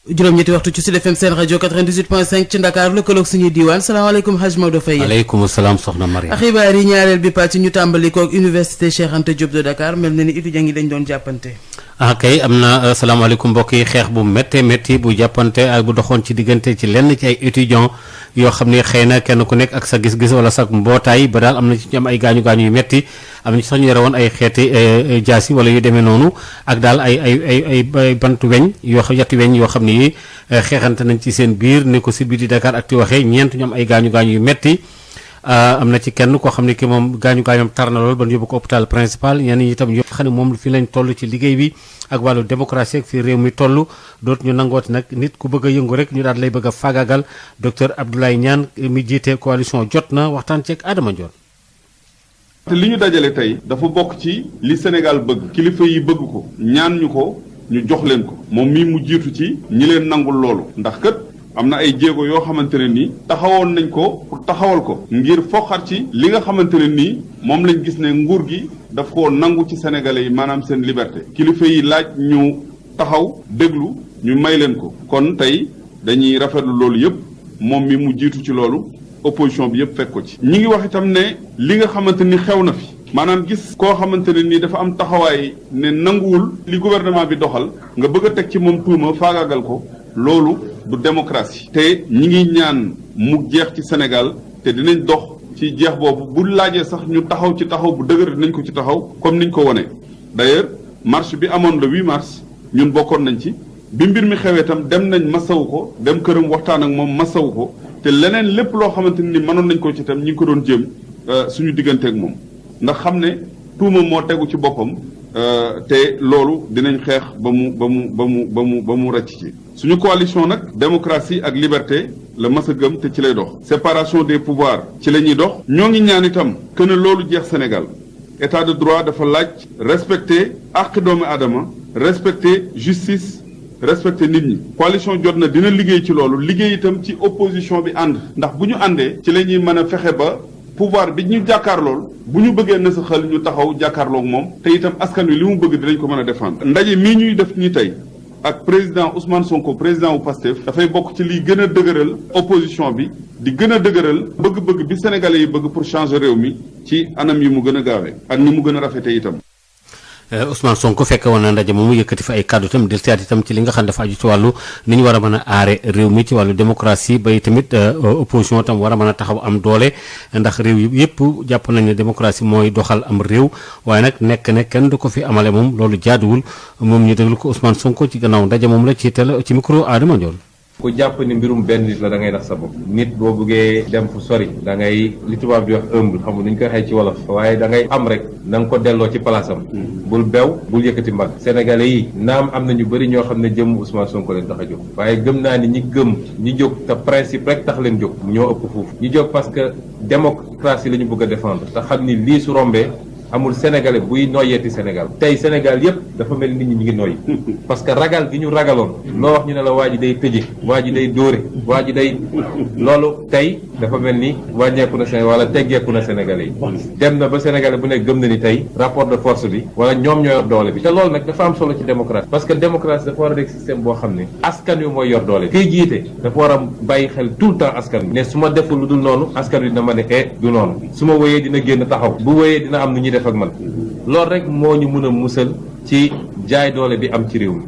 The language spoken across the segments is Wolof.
juróom-ñetti waxtu ci Sud FM seen rajo 98.5 ci Dakar lëkkaloog suñuy diiwaan salaamaaleykum Hadj Maodo Faye. aleykum salaam soxna Mariam. xibaar yi ñaareel bi pàcc ñu tàmbali koog université Cheikh Anta Diop de Dakar mel na ni étudiants yi dañ doon jàppante. kay am na salaamaaleykum mbokk yi xeex bu métti bu jàppante ak bu doxoon ci diggante ci lenn ci ay étudiants yoo xam ne xëy na kenn ku nekk ak sa gis-gis wala sa mbootaay ba daal am na ci ñu am ay gaañu-gaañu yu métti am na ci sax ñu yore woon ay xeeti jaasi wala yu demee noonu ak daal ay bantu weñ yatti weñ yoo xam ne yi xeexante nañ ci seen biir ni ko si biir di Dakar ak ti waxee ñeent ñu am ay gaañu-gaañu yu métti am na ci kenn koo xam ne ki moom gaañu-gaañoom tar na lool ba ñu yóbbu ko hôpital principal ñenn ñi itam yoo xam ne moom fi lañ toll ci liggéey bi ak wàllu démocratie ak fi réew mi toll dootu ñu nangooti nag nit ku bëgg a yëngu rek ñu daal lay bëgg a faagaagal docteur Abdoulaye Niane mi jiite coalition jot na waxtaan ceeg Adama Ndione. te li ñu dajale tey dafa bokk ci li Sénégal bëgg kilifa yi bëgg ko ñaan ñu ko ñu jox leen ko moom mii mu jiitu ci ñi leen nangul loolu ndax kat am na ay jéego yoo xamante ne nii taxawoon nañ ko pour taxawal ko ngir foqar ci li nga xamante ne nii moom lañ gis ne nguur gi daf koo nangu ci sénégalais yi maanaam seen liberté kilifa yi laaj ñu taxaw déglu ñu may leen ko kon tey dañuy rafetlu loolu yëpp moom mi mu jiitu ci loolu opposition bi yëpp fekk ko ci. ñi ngi wax itam ne li nga xamante ni xew na fi maanaam gis koo xamante ne nii dafa am taxawaay ne nanguwul li gouvernement bi doxal nga bëgg a teg ci moom tuuma faagaagal ko loolu du démocratie. te ñi ngi ñaan mu jeex ci Sénégal te dinañ dox ci jeex boobu bu laajee sax ñu taxaw ci taxaw bu dëgër dinañ ko ci taxaw comme niñ ko wone d'ailleurs marche bi amoon le 8 mars ñun bokkoon nañ ci bi mbir mi xewee itam dem nañ masawu ko dem këram waxtaan ak moom masawu ko te leneen lépp loo xamante ni mënoon nañ ko ci itam ñi ngi ko doon jéem suñu diggante ak moom ndax xam ne tuuma moo tegu ci boppam te loolu dinañ xeex ba mu rëcc ci. suñu coalition nag démocratie ak liberté la mas a gëm te ci lay dox. séparation des pouvoirs ci la ñuy dox. ñoo ngi ñaan itam que ne loolu jeex Sénégal état de droit dafa laaj respecter àq doomu aadama respecter justice. respecté nit ñi coalition jot na dina liggéey ci loolu liggéey itam ci opposition bi ànd ndax bu ñu àndee ci la ñuy mën a fexe ba pouvoir bi ñu jàkkaarlool bu ñu bëggee na sa xel ñu taxaw jàkkaarloog moom te itam askan wi li mu bëgg dinañ ko mën a défendre. ndaje mii ñuy def nii tey ak président Ousmane Sonko président wu Pastef dafay bokk ci liy gën a dëgëral opposition bi di gën a dëgëral bëgg-bëgg bi sénégalais yi bëgg pour changer réew mi ci anam yi mu gën a gaawee ak ni mu gën a rafetee itam. Ousmane Sonko fekke woon na ndaje moomu yëkkati fa ay kàddu itam del siyaat itam ci li nga xam dafa aju ci wàllu ni ñu war a mën a aare réew mi ci wàllu démocratie bay tamit opposition itam war a mën a taxaw am doole ndax réew yi yëpp jàpp nañ ne démocratie mooy doxal am réew waaye nag nekk ne kenn du ko fi amale moom loolu jaaduwul moom ñu déglu ko Ousmane Sonko ci gannaaw ndaje moom la ci ci micro Adama Ndione. ku jàpp ni mbirum benn nit la da ngay nax sa bopp nit boo buggee dem fu sori da ngay li tubaab di wax humble xam nga nu ñu koy waxee ci wolof waaye da ngay am rek na nga ko delloo ci palaasam bul bew bul yëkkati mbagg sénégalais yi naam am na ñu bëri ñoo xam ne jëm Ousmane Sonko leen tax a jóg waaye gëm naa ni ñi gëm ñi jóg te principe rek tax leen jóg ñoo ëpp foofu ñi jóg parce que démocratie la ñu bëgg a défendre te xam ni lii su rombee amul sénégalais buy noyyeeti Sénégal tey Sénégal yépp dafa mel nit ñi ñu ngi noyyi parce que ragal gi ñu ragaloon loo wax ñu ne la waa ji day tëje waa ji day dóore waa ji day loolu tey dafa mel ni wàññeeku na Sénégal wala teggeeku na sénégalais yi dem na ba sénégalais bu nekk gëm na ni tey rapport de force bi wala ñoom ñoo yor doole bi te loolu nag dafa am solo ci démocratie parce que démocratie dafa war a nekk système boo xam ne askan wi mooy yor doole bi kiy jiite dafa war a bàyyi xel tout le temps askan wi ne su ma deful lu dul noonu askan wi dina ma ne du noonu su ma wéyee dina génn taxaw bu wéyee dina am nu ñuy def ak man loolu rek moo ñu mën a musal ci jaay doole bi am ci réew mi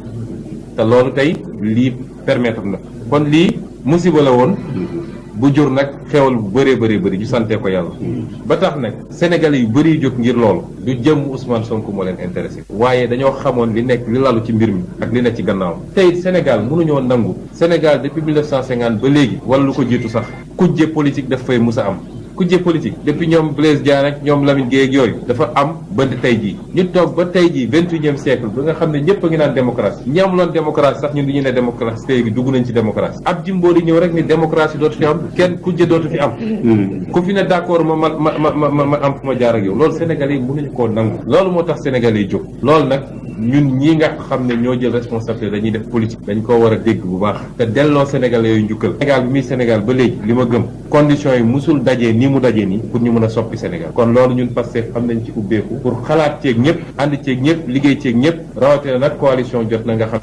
te loolu tey lii permettre na kon lii musiba la woon bu jur nag xewal bu bëree bëri ñu sante ko yàlla ba tax nag sénégalais yu bëri jóg ngir loolu du jëm Ousmane Sonko moo leen intéressé waaye dañoo xamoon li nekk li lalu ci mbir mi ak li nekk ci gannaaw tey Sénégal mënuñoo nangu Sénégal depuis 1950 ba léegi wala lu ko jiitu sax kujje politique daf fay mus a am kujje politique depuis ñoom Blaise Diagne ak ñoom Lamine Gueye ak yooyu dafa am ba tey jii ñu toog ba tey jii 21e siècle ba nga xam ne ñëpp a ngi naan démocratie ñi amuloon démocratie sax ñun du ñu ne démocratie léegi dugg nañ ci démocratie ab jimbo di ñëw rek ni démocratie dootu fi am kenn kujje dootu fi am ku fi ne d'accord ma am fu ma jaar ak yow loolu sénégalais yi mënuñu koo nangu loolu moo tax sénégalais yi jóg loolu nag ñun ñi nga xam ne ñoo jël responsabilité dañuy def politique dañ koo war a dégg bu baax te delloo sénégalais yooyu njukkal Sénégal bi muy Sénégal ba léegi li ma gëm conditions yi musul dajee ni mu dajee nii pour ñu mën a soppi Sénégal kon loolu ñun Pastef am nañ ci ubbeeku pour xalaat ceeg ñëpp ànd ceeg ñëpp liggéey ceeg ñëpp rawatina nag coalition jot na nga xam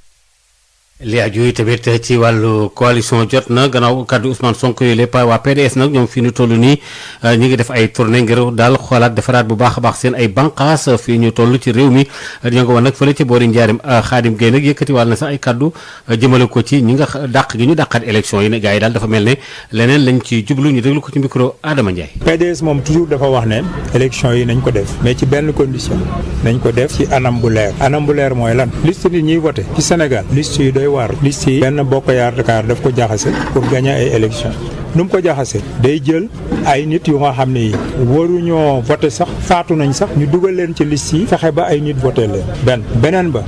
li aju tamit ci wàllu coalition jot na gannaaw kaddu Ousmane Sonko yooyu lépp waa PDS nag ñoom fii ñu toll nii ñi ngi def ay tournée ngir daal xoolaat defaraat bu baax a baax seen ay banqaas fii ñu toll ci réew mi ñoo ngi woon nag fële ci boori njaarim Xaadim Gueye nag yëkkati wàll na sax ay kaddu jëmale ko ci ñi nga dàq gi ñu dàqaat élection yi ne gars yi daal dafa mel ne leneen lañ ci jublu ñu déglu ko ci micro Adama Ndiaye. PDS moom toujours dafa wax ne élection yi nañ ko def mais ci benn condition nañ ko def ci anam bu leer mooy lan liste nit ñiy voté ci Sénégal liste yi doy waar liste yi benn bokk yaakaar daf ko jaxase pour gagner ay élection nu mu ko jaxase day jël ay nit yu nga xam ne yi waruñoo voté sax faatu nañ sax ñu dugal leen ci liste yi fexe ba ay nit voté leen beneen ba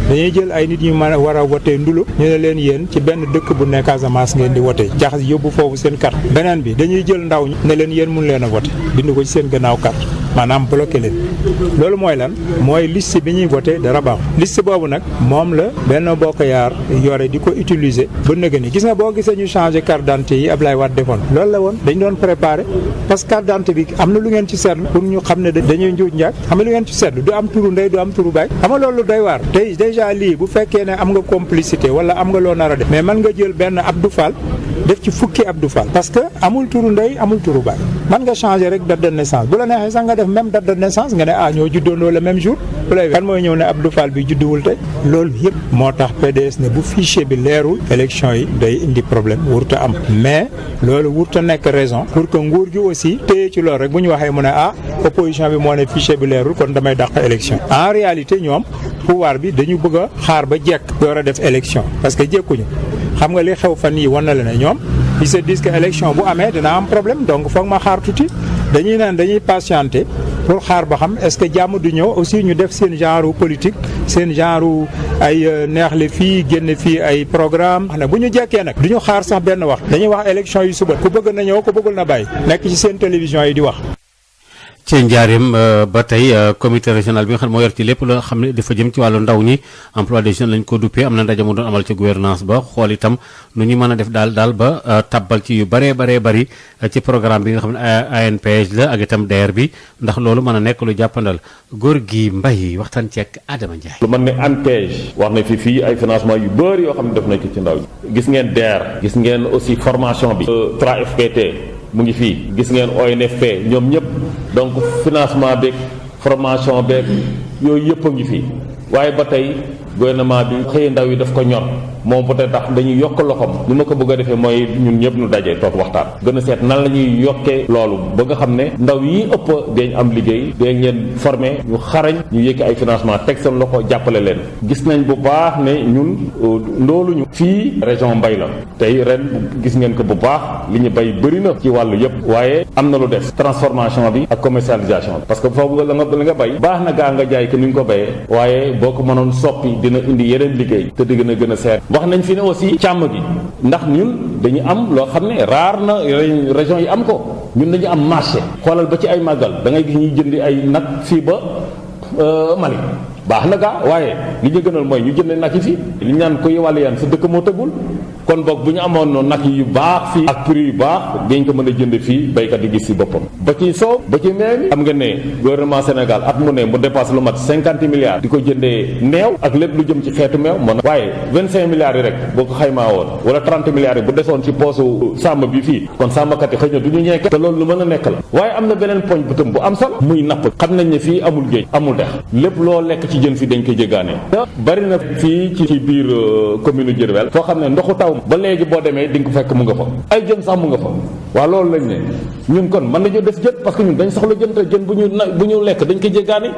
dañuy jël ay nit yu mën a war a voté ndulu ñu ne leen yéen ci benn dëkk bu ne Casamance ngeen di voté jaxas yóbbu foofu seen carte beneen bi dañuy jël ndaw ñi ne leen yéen mun leen a voté bind ko ci seen gannaaw carte maanaam bloqué leen loolu mooy lan mooy liste bi ñuy voté dara baax liste boobu nag moom la benn bokk yaar yore di ko utiliser ba nëgë ni gis nga boo gisee ñu changé carte d'identité yi Ablaye Wade defoon loolu la woon dañ doon préparé parce que carte d'identité bi am na lu ngeen ci seetlu pour ñu xam ne dañuy njuuj njaaj xam nga lu ngeen ci seetlu du am turu ndey du am turu baay xam nga loolu doy waar tey déjà lii bu fekkee ne am nga complicité wala am nga loo nar a def mais mën nga jël benn Abdou Fall def ci fukki Abdou Fall parce que amul turu ndey amul turu baay mën nga changer rek date de naissance bu la neexee sax nga def même date de naissance nga ne ñoo juddoondoo le même jour bu lay kan mooy ñëw ne Abdou Fall bi judduwul tey loolu yëpp moo tax PDS ne bu fichier bi leerul élection yi day indi problème wurta am mais loolu wurta nekk raison pour que nguur gi aussi téye ci loolu rek bu ñu waxee mu ne opposition bi moo ne fichier bi leerul kon damay dàq élection en réalité ñoom pouvoir bi dañu bëgg a xaar ba jekk door a def élection parce que jekkuñu xam nga li xew fan yi wan na la ne ñoom ils se disent que élection bu amee dina am problème donc foog ma xaar tuuti dañuy naan dañuy patienter pour xaar ba xam est-ce que jàmm du ñëw aussi ñu def seen genre politique seen genre ay neexle fii génn fii ay programme xam ne bu ñu jekkee nag du ñu xaar sax benn wax dañuy wax élection yi suba ku bëgg na ñëw ku bëggul na bàyyi nekk ci seen télévision yi di wax. ci njaarim ba tey comité régional bi nga xam ne moo yor ci lépp loo xam ne dafa jëm ci wàllu ndaw ñi emploi des jeunes lañ ko duppee am na ndaje mu doon amal ci gouvernance ba xool itam nu ñu mën a def daal ba tabbal ci yu bëree bëri ci programme bi nga xam ne ANPEJ la ak itam DER bi ndax loolu mën a nekk lu jàppandal góor gi mbay waxtaan ci ak Adama Ndiaye. lu mën ne ANPEJ wax na fii ay financement yu bëri yoo xam ne def nañ ko ci ndaw ñi gis ngeen DER gis ngeen aussi formation bi 3FPT mu ngi fii gis ngeen ONFP ñoom ñëpp donc financement beeg formation beeg yooyu yëpp a ngi fii waaye ba tey gouvernement bi xëy ndaw yi daf ko ñor moom peut-être tax dañuy yokk loxoom ni ma ko bëgg a defee mooy ñun ñëpp ñu daje toog waxtaan gën a seet nan la ñuy yokkee loolu ba nga xam ne ndaw yi ëpp dañ am liggéey dañ leen formé ñu xarañ ñu yëkki ay financement teg seen loxo jàppale leen gis nañ bu baax ne ñun loolu ñu fii région mbay la tey ren gis ngeen ko bu baax li ñu bay bëri na ci wàllu yëpp waaye am na lu des transformation bi ak commercialisation bi parce que foofu la nga bay baax na gaa nga jaay ko ni nga ko bayee waaye boo ko mënoon soppi dina indi yeneen liggéey te di gën a seer wax nañ fi ne aussi càmm gi ndax ñun dañu am loo xam ne raar na région yi am ko ñun dañu am marché xoolal ba ci ay màggal da ngay gis ñuy jëndi ay nag fii ba Mali baax na gaa waaye li ñu gënal mooy ñu jënd nag yi fii li ñu naan ko yewàll yan sa dëkk moo tëggul kon boog bu ñu amoon nag yu baax fii ak prix yu baax dañ ko mën a jënd fii béykat yi gis si boppam ba ci soow ba ci meew mi xam nga ne gouvernement Sénégal at mu ne mu dépasse lu mat 50 milliards di ko jëndee neew ak lépp lu jëm ci xeetu meew mën waaye 25 milliards yi rek boo ko xaymaa woon wala 30 milliards yi bu desoon ci poosu sàmm bi fii kon sàmmkat yi xëy na du ñu ñeeke te loolu lu mën a nekk la waaye am na beneen poñ bu tëm bu am solo muy napp xam nañ ne fii amul géej amul dex lépp loo lekk ci jën fii dañ koy jéggaane bari na fii ci biir commune Diourbel foo xam ne ndoxu taw ba léegi boo demee di nga ko fekk mu nga fa ay jën sax mu nga fa waaw loolu lañ ne ñun kon mën nañoo def jën parce que ñun dañ soxla jën te jën bu ñu lekk dañ koy jéggaani.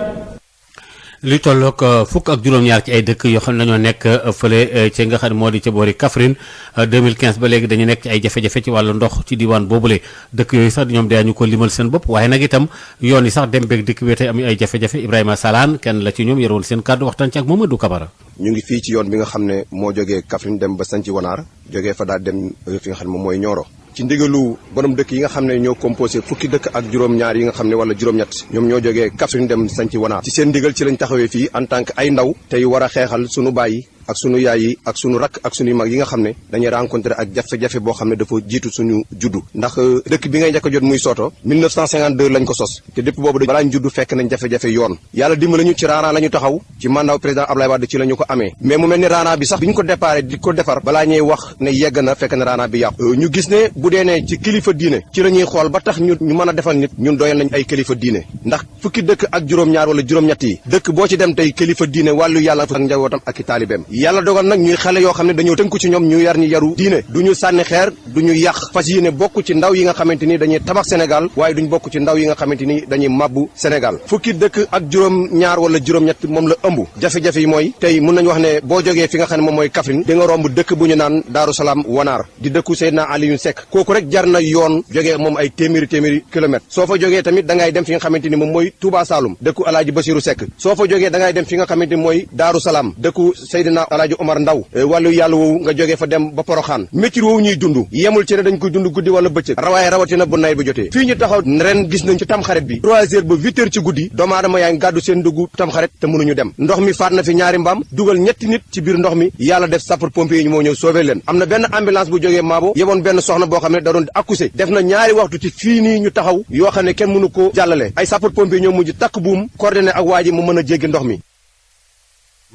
li tolloog fukk ak juróom-ñaar ci ay dëkk yoo xam ne dañoo nekk fële ci nga xam ne moo di ca boori Kaffrine 2015 ba léegi dañu nekk ci ay jafe-jafe ci wàllu ndox ci diwaan boobule dëkk yooyu sax ñoom daañu ko limal seen bopp waaye nag itam yoon yi sax dem beeg dëkk bi tey am ay jafe-jafe Ibrahima Salaan kenn la ci ñoom yorewul seen kàddu waxtaan ci ak Mamadou Kabara. ñu ngi fii ci yoon bi nga xam ne moo jógee Kaffrine dem ba Santhi Wanaar jógee fa daal dem fi nga xam ne moom mooy Nioro ci ndigalu borom dëkk yi nga xam ne ñoo composé fukki dëkk ak juróom-ñaar yi nga xam ne wala juróom-ñett ñoom ñoo jógee Kaffrine dem Santhi Wanaar ci seen ndigal ci lañ taxawee fii en tant que ay ndaw tey war a xeexal sunu bàyyi ak sunu yaay yi ak sunu rakk ak sunuy mag yi nga xam ne dañuy rencontré ak jafe-jafe boo xam ne dafa jiitu suñu juddu ndax dëkk bi ngay njëkk a jot muy Soto 1952 lañ ko sos te depuis boobu balaa ñu juddu fekk nañ jafe-jafe yoon yàlla dimbali ñu ci raana la ñu taxaw ci mandat président Abdoulaye Wade ci la ñu ko amee mais mu mel ni raana bi sax bi ñu ko déparé di ko defar balaa ñuy wax ne yegg na fekk na raana bi yàqu ñu gis ne bu dee ne ci kilifa diine ci la ñuy xool ba tax ñu mën a defal nit ñun doyal nañ ay kilifa diine ndax fukki dëkk ak juróom-ñaar wala juróom-ñett yi dëkk boo ci dem tey kilifa diine wàllu yàlla ak njabootam ak i taalibeem yàlla dogal nag ñuy xale yoo xam ne dañoo tënku ci ñoom ñu yar ñu yaru diine du ñu sànni xeer du ñu yàq fas yéene bokk ci ndaw yi nga xamante ni dañuy tabax Sénégal waaye duñ bokk ci ndaw yi nga xamante ni dañuy mabbu Sénégal fukki dëkk ak juróom-ñaar wala juróom-ñett moom la ëmb jafe-jafe yi mooy tey mun nañu wax ne boo jógee fi nga xam ne moom mooy Kaffrine di nga romb dëkk bu ñu naan Daaru Salaam Wanaar di dëkku Seydina Aliou Seck kooku rek jar na yoon jógee moom ay téeméeri kilomètres soo fa jógee tamit da ngay dem fi nga xamante ni moom mooy Touba Saloum dëkku Alaaji Basiru Seck soo fa jógee da ngay dem fi nga xamante ni mooy Daaru Salaam dëkku Seydina Alaaji Omar Ndaw wàllu yàlla woowu nga jógee fa dem ba Poroxaan métti woowu ñuy dund yemul ci ne dañ koy dund guddi wala bëccëg waaye rawatina bu nawet bi jotee fii ñu taxaw ren gis nañ ci tamxarit bi 3 heures ba 8 heures ci guddi doomu aadama yaa ngi gàddu seen dugg tamxarit te mënuñu dem ndox mi faat na fi ñaari mbaam dugal ñetti nit ci biir ndox mi yàlla def sapeur pompier yi ñu moo ñëw sauver leen am na benn ambulance bu jógee Maabo yeboon benn soxna boo xam ne da doon accoucher def na ñaari waxtu ci fii nii ñu taxaw yoo xam ne kenn mënu ko jàllale ay sapeur pompier ñoo mujj takk buum coordonné ak waa ji mu mën a jéggi ndox mi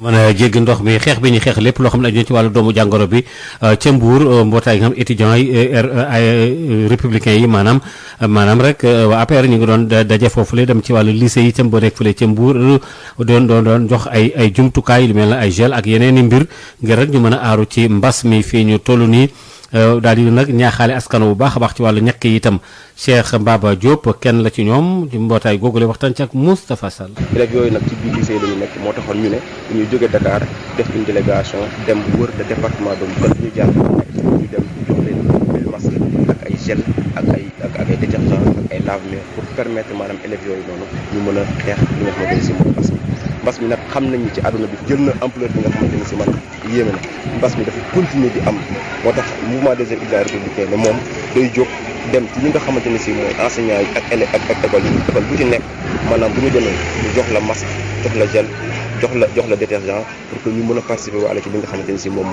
mën a jéggi ndox mi xeex bi ñu xeex lépp loo xam ne aju ci wàllu doomu jàngoro bi ca Mbour mbootaay nga xam étudiants yi républicains yi maanaam rek waa APR ñu ngi doon daje foofu la dem ci wàllu lycée yi itam boo nekk fële ca Mbour doon jox ay jumtukaay lu mel ne ay gel ak yeneen i mbir ngir rek ñu mën a aaru ci mbas mi fii ñu toll nii daal di nag ñaaxaale askan bu baax a baax ci wàllu ñàkk yi itam Cheikh Mbaba Diop kenn la ci ñoom ci mbootaay googule waxtaan ci ak Moustapha Sall. élèves yooyu nag ci biir lycée la ñu nekk moo taxoon ñu ne dañuy jóge Dakar def une délégation dem wër le département de Mbour ñu jàll ñu dem jox leen ay masque ak ay gel ak ay détergent ak ay lave-mains pour permettre maanaam élèves yooyu noonu ñu mën a xeex li nga xamante ne si mooy mbas mi nag xam nañu ci àdduna bi jël na ampleur bi nga xamante ne si man yéeme na mbas mi dafa continuer di am moo tax mouvement des élèves républicains ne moom day jóg dem ci ñi nga xamante ne si mooy enseignants yi ak élèves ak école yi école bu ci nekk maanaam bu ñu demee ñu jox la masque jox la gel jox la détergent pour que ñu mën a participer waale ci li nga xamante ne si moom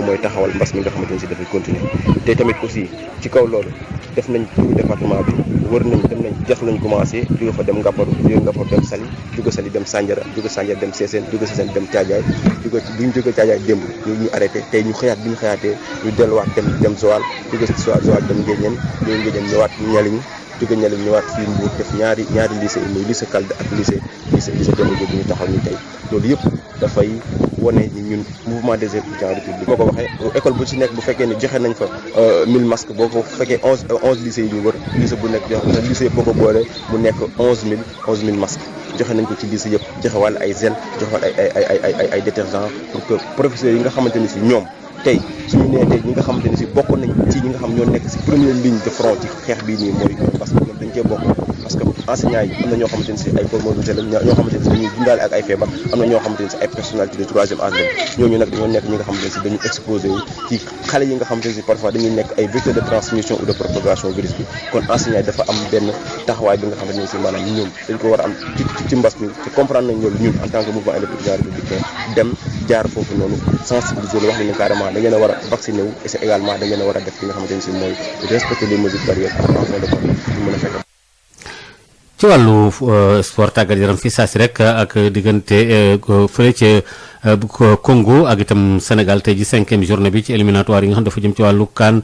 mooy taxawal mbas mi nga xamante ne si dafay continuer te tamit aussi ci kaw loolu def nañ pour département bi wër nañ dem nañ jax lañ commencé jóge fa dem Ngaparou jóge Ngaparou dem Saly jóge Saly dem Sandiara jóge Sandiara dem Sessène jóge Sessène dem Thiadiaye bu ñu jóge Thiadiaye démb ñu arrêté tey ñu xëyaat bi ñu xëyaatee ñu delluwaat dem Joal jóge Joal dem Nguéniène jóge Nguéniène ñëwaat Nialing jóge Nialing ñëwaat fii Mbour def ñaari lycée muy lycée Kalde ak lycée Demba Diop bi ñu taxaw ni tey loolu yëpp dafay wane ni ñun mouvement des étudiants républicains boo ko waxee école bu ci nekk bu fekkee ne joxe nañ fa 1000 masques boo ko fekkee 11 lycées yi ñu wër lycée bu nekk joxe lycée boo ko boolee mu nekk 11000 masques joxe nañ ko ci lycée yëpp joxe wàll ay gel joxe wàll ay détergent pour que professeurs yi nga xamante ni si ñoom tey suñu nee tey ñi nga xamante ni si bokkoon nañ ci ñi nga xam ñoo nekk si première ligne de front ci xeex bii nii mooy parce que ñoom dañ cee bokk parce que enseignants yi am na ñoo xamante ni si ay formalisés lañ ñoo xamante ni si dañuy dundaale ak ay feebar am na ñoo xamante ni si ay personnalité de troisième âge lañ ñooñu nag dañoo nekk ñi nga xamante ni si dañu exposé wu ci xale yi nga xamante ni si parfois dañuy nekk ay vecteurs de transmission ou de propagation virus bi kon enseignants yi dafa am benn taxawaay bi nga xamante ni si maanaam ñoom dañ ko war a am ci mbas mi te comprendre nañ loolu ñun en tant que mouvement étudiant républicain dem jaar foofu noonu sensibiliser wax nañu carrément da ngeen a war a vacciner wu et c'est également da ngeen a war a def li nga xamante ni si mooy respecter les mesures barrières ak en de compte ñu mën a fekk. ci wàllu sport tàggat yaram fii saa si rek ak diggante fële ca Congo ak itam Sénégal tey ji 5e journée bi ci éliminatoire yi nga xam dafa jëm ci wàllu CAN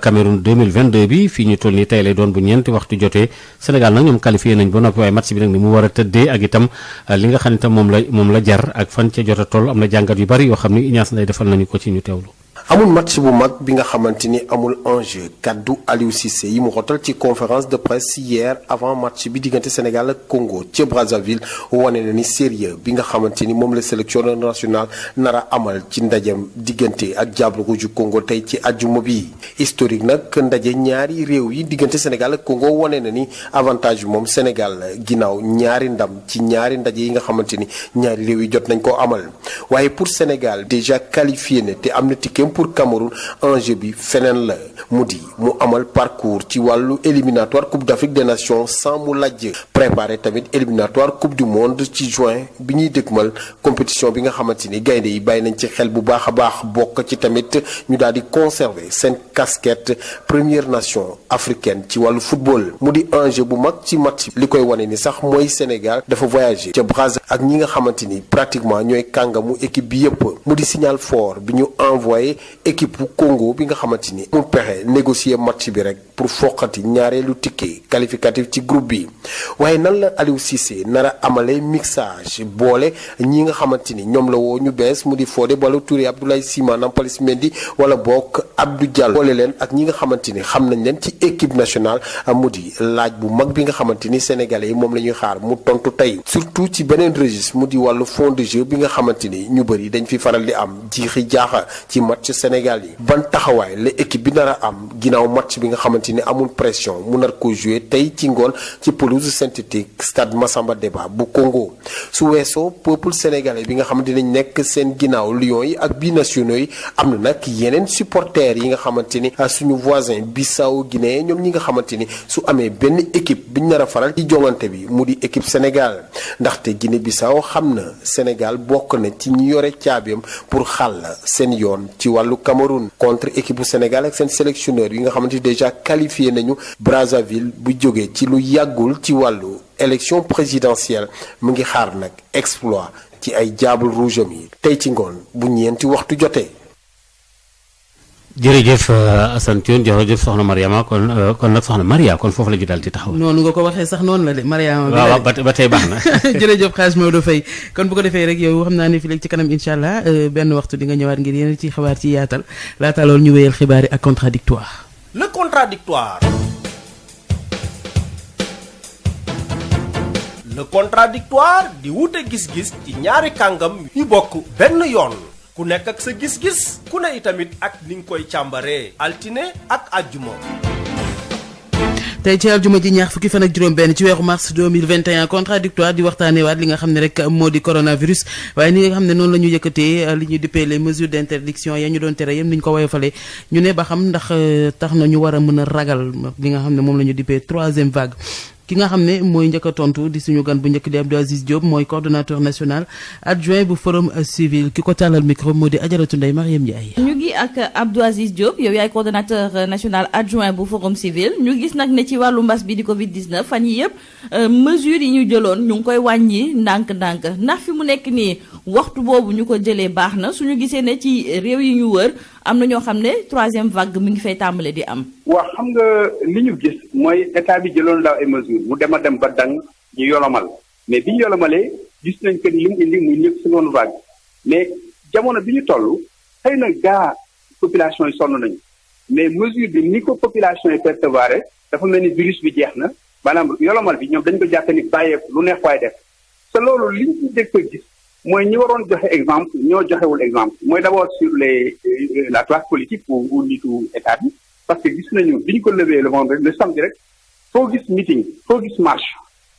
Cameroun 2022 bi fii ñu toll nii tey lay doon bu ñeenti waxtu jotee Sénégal nag ñoom qualifié nañ ba noppi waaye match bi nag ni mu war a tëddee ak itam li nga xam ne tam moom la jar ak fan ca jot a toll am na jàngat yu bari yoo xam ni Ignace Ndeye defal nañu ko ci ñu teewlu. amul match bu mag bi nga xamante ni amul enjeu kaddu Aliou Cissé yi mu xotal ci conférence de presse hier avant match bi diggante Sénégal ak Congo ca Brazzaville wane na ni sérieux bi nga xamante ni moom la sélectionneur national nara amal ci ndajem diggante ak Diable Rouge Congo tey ci àjjuma bi historique nag ndaje ñaari réew yi diggante Sénégal ak Congo wane na ni avantage bi moom Sénégal ginnaaw ñaari ndam ci ñaari ndaje yi nga xamante ni ñaari réew yi jot nañ koo amal waaye pour Sénégal déjà qualifié na te am na ticket pour Cameroun enjeu bi feneen la mu amal parcours ci wàllu éliminatoire Coupe d'Afrique des Nations sans mu lajj préparer tamit éliminatoire coupe du monde ci juin bi ñuy dëgmal compétition bi nga xamante ni gaynde yi bàyyi nañ ci xel bu baax a baax bokk ci tamit ñu daal di conserver seen casquette première nation africaine ci wàllu football mu di enjeu bu mag ci match li koy wane ni sax mooy Sénégal dafa voyager ca Brazzaville ak ñi nga xamante ni pratiquement ñooy kàngamu équipe bi yépp mu di signal fort bi ñu envoyé équipe bu Congo bi nga xamante ni mu pexe négocier match bi rek pour foqati ñaareelu ticket qualificatif ci groupe bi waaye nan la Aliou Cissé nar a amale mixage boole ñi nga xamante ni ñoom la woo ñu bees mu di Fodé Ballo-Touré Abdoulaye Sima Nampalys Mendy wala bokk Abdou Diallo boole leen ak ñi nga xamante ni xam nañ leen ci équipe nationale mu di laaj bu mag bi nga xamante ni sénégalais yi moom la ñuy xaar mu tontu tey surtout ci beneen registre mu di wàllu fond de jeu bi nga xamante ni ñu bëri dañ fi faral di am jiixi jaaxa ci match Sénégal yi ban taxawaay la équipe bi nar a am ginnaaw match bi nga xamante ni amul pression mu nar ko jouer tey ci ngoon ci pelouse synthétique stade Massamba Déba bu Congo su weesoo peuple sénégalais bi nga xamante ni nekk seen ginnaaw Lions yi ak binationaux yi am na nag yeneen supporters yi nga xamante ni suñu voisin Bissau Guinée ñoom ñi nga xamante ni su amee benn équipe biñ nar a faral ci jongante bi mu di équipe Sénégal ndaxte Guinée Bissau xam na Sénégal bokk na ci ñi yore caabiam pour xàll seen yoon ci wàllu Cameroun contre équipe bu Sénégal ak seen sélectionneur yi nga xamante ni déjà qualifié nañu Brazzaville bu jógee ci lu yàggul ci wàllu élection présidentielle mu ngi xaar nag exploit ci ay diable rouge am yi tey ci ngoon bu ñeenti waxtu jotee. jërëjëf Assane Thioune jërëjëf soxna Mariama kon nag soxna Maria kon foofu la ñu daal di taxaw. noonu nga ko waxee sax noonu la de Mariama. waaw ba tey baax na. jërëjëf xaaj Maodo Faye kon bu ko defee rek yow xam naa ne fii léegi ci kanam incha allah benn waxtu di nga ñëwaat ngir yéen ci xabaar ci yaatal laata loolu ñu wéyal xibaar yi ak contradictoire. le contradictoire. le contradictoire di wute gis-gis ci ñaari kàngam yu bokk benn yoon. ku nekk ak sa gis-gis ku ne itamit ak ni nga koy càmbaree altine ak àjjuma. tey ci aljuma ji ñaar fukki fan ak juróom-benn ci weeru mars 2021 contradictoire di waxtaanewaat li nga xam ne rek moo di coronavirus waaye ni nga xam ne noonu la ñu yëkkatee li ñuy duppee les mesures d'interdiction ya ñu doon tere yëpp ni ñu ko woyofalee ñu ne ba xam ndax tax na ñu war a mën a ragal li nga xam ne moom la ñu duppee troisième vague. ki nga xam ne mooy njëkk a tontu di suñu gan bu njëkk di Abdou Aziz Diop mooy coordonnateur national adjoint bu forum civil ki ko tàllal micro moo di Ajaratu Ndeye Mariam Ndiaye. ñu ngi ak Abdou Aziz Diop yow yaay coordonnateur national adjoint bu forum civil ñu gis nag ne ci wàllu mbas bi di Covid 19 fan yi yëpp mesures yi ñu jëloon ñu ngi koy wàññi ndànk-ndànk ndax fi mu nekk nii waxtu boobu ñu ko jëlee baax na suñu gisee ne ci réew yi ñu wër am na ñoo xam ne troisième vague mi ngi fay tàmbale di am. waaw xam nga li ñu gis mooy état bi jëloon daaw ay mesures mu dem a dem ba dang ñu yolomal mais bi ñu yolomalee gis nañ que ni li mu indi muy ñëpp seconde vague mais jamono bi ñu toll xëy na gaa population yi sonn nañu mais mesure bi ni ko population yi percevoir dafa mel ni virus bi jeex na maanaam yolomal bi ñoom dañ ko jàppe ni bàyyeeku lu neex waay def te loolu liñ ci dëkk gis mooy ñi waroon joxe exemple ñoo joxewul exemple mooy d'abord sur la classe politique ou nitu état bi parce que gis nañu bi ñu ko levé le vendredi le samedi rek foo gis meeting foo gis marche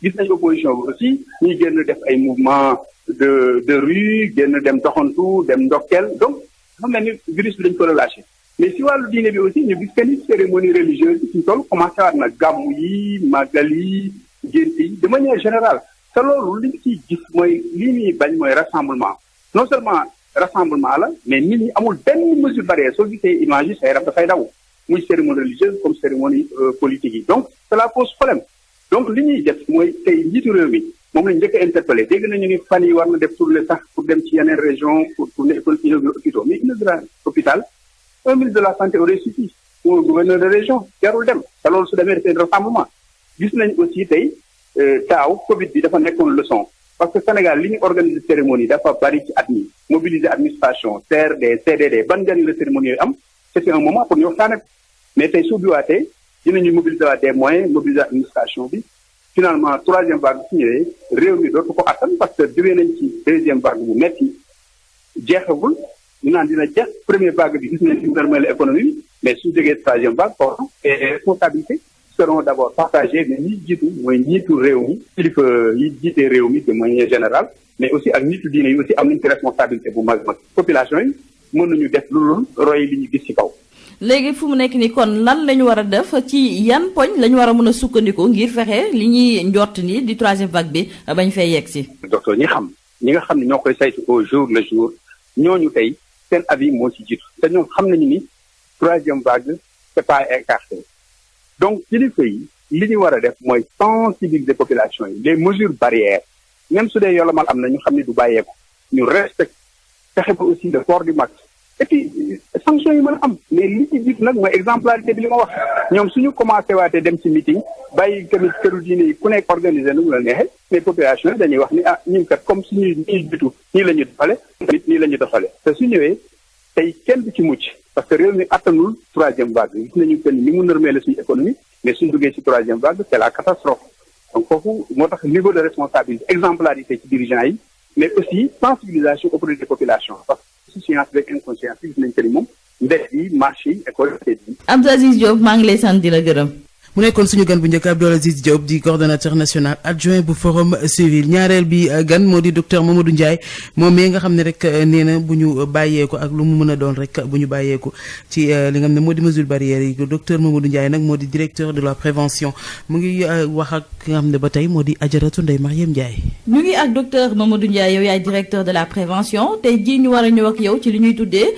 gis nañu opposition bi aussi ñuy génn def ay mouvement de rue génn dem doxantu dem ndokkeel donc xam na ni virus bi dañ ko relâché mais si wàllu diine bi aussi ñu gis que ni cérémonie religieuse yi suñu toll commencé waat na gàmmu yi màggal yi gént yi de manière générale te loolu li ñu ciy gis mooy lii ñuy bañ mooy rassemblement non seulement rassemblement la mais nit ñi amul benn mesure barrière soo gisee image yi sa yaram dafay daw muy cérémonie religieuse comme cérémonie politique yi donc cela pose problème donc li ñuy def mooy tey njiitu réew mi moom lañu njëkk a interpellé dégg nañu ni fan yi war na def tournée sax pour dem ci yeneen région pour inaugurer hôpitaux mais inaugurer hôpital un ministre de la santé aurait suffi ou un gouverneur de région jarul dem te loolu su demee dafay rassemblement gis nañ aussi tey taaw Covid bi dafa nekkoon leçon parce que Sénégal li ñu organiser cérémonie dafa bari ci at mi mobiliser administration CRD CDD ban njëriñ la cérémonie yooyu am c'était un moment pour ñu waxtaane mais tey su biwaatee dinañu mobiliser waat des moyens mobiliser administration bi finalement troisième vague bi su ñëwee réew mi dootu ko attan parce que jógee nañ ci deuxième vague bu metti jeexagul ñu naan dina jeex première vague bi gis nañ ci normale économie bi mais su jógee troisième vague pourtant les responsabilités seront d'abord partagées mais ñi jiitu mooy ñiitu réew mi kilifa yi jiite réew mi de manière générale mais aussi ak nitu diine yi aussi am nañ ci responsabilité bu mag mag population yi mën nañu def lu roy li ñu gis ci kaw léegi fu mu nekk ni kon lan la ñu war a def ci yan poñ la ñu war a mën a sukkandiku ngir fexe li ñuy njort ni di troisième vague bi bañ fay yegg si. docteur ñi nga xam ne ñoo koy saytu au jour le jour ñooñu tey seen avis moo ci jiitu te ñoom xam nañu ni troisième vague c'est pas écarté donc kilifa yi li ñu war a def mooy sensibiliser population yi les mesures barrières même su dee yolomal am na ñu xam ne du bàyyeeku ñu respecte fexe ba aussi le port du masque et puis sanction yi mën a am mais li ci jiitu nag mooy exemplarité bi li ma wax ñoom suñu commencé waatee dem ci meeting bàyyi tamit këru diine yi ku nekk organisé nu mu la neexee mais population yi dañuy wax ni ñun kat comme suñuy ñuy jiitu nii la ñu defale nit nii la ñu defale te su ñëwee tey kenn du ci mucc parce que réew mi attanul troisième vague gis nañu que ni mu nërmee la suñu économie mais suñu duggee ci troisième vague c'est la catastrophe donc foofu moo tax niveau de responsabilité exemplarité ci dirigeants yi mais aussi sensibilisation auprès des populations parce que insouciance avec inconscience gis nañ que ni moom mbedd yi marché yi école yi. Abdou Aziz Diop maa ngi lay sant di la gërëm. mu nekkoon suñu gan bu njëkk Abdou Aziz Diop di coordonnateur national adjoint bu forum civil ñaareel bi gan moo di docteur Mamadou Ndiaye moom mi nga xam ne rek nee na bu ñu bàyyeeku ak lu mu mën a doon rek bu ñu bàyyeeku ci li nga xam ne moo di mesure barrière yi docteur Mamadou Ndiaye nag moo di directeur de la prévention mu ngi wax ak ki nga xam ne ba tey moo di Adjaratou Ndeye Marième Ndiaye. ñu ngi ak docteur Mamadou Ndiaye yow yaay directeur de la prévention tey jii ñu war a ñëw ak yow ci li ñuy tuddee.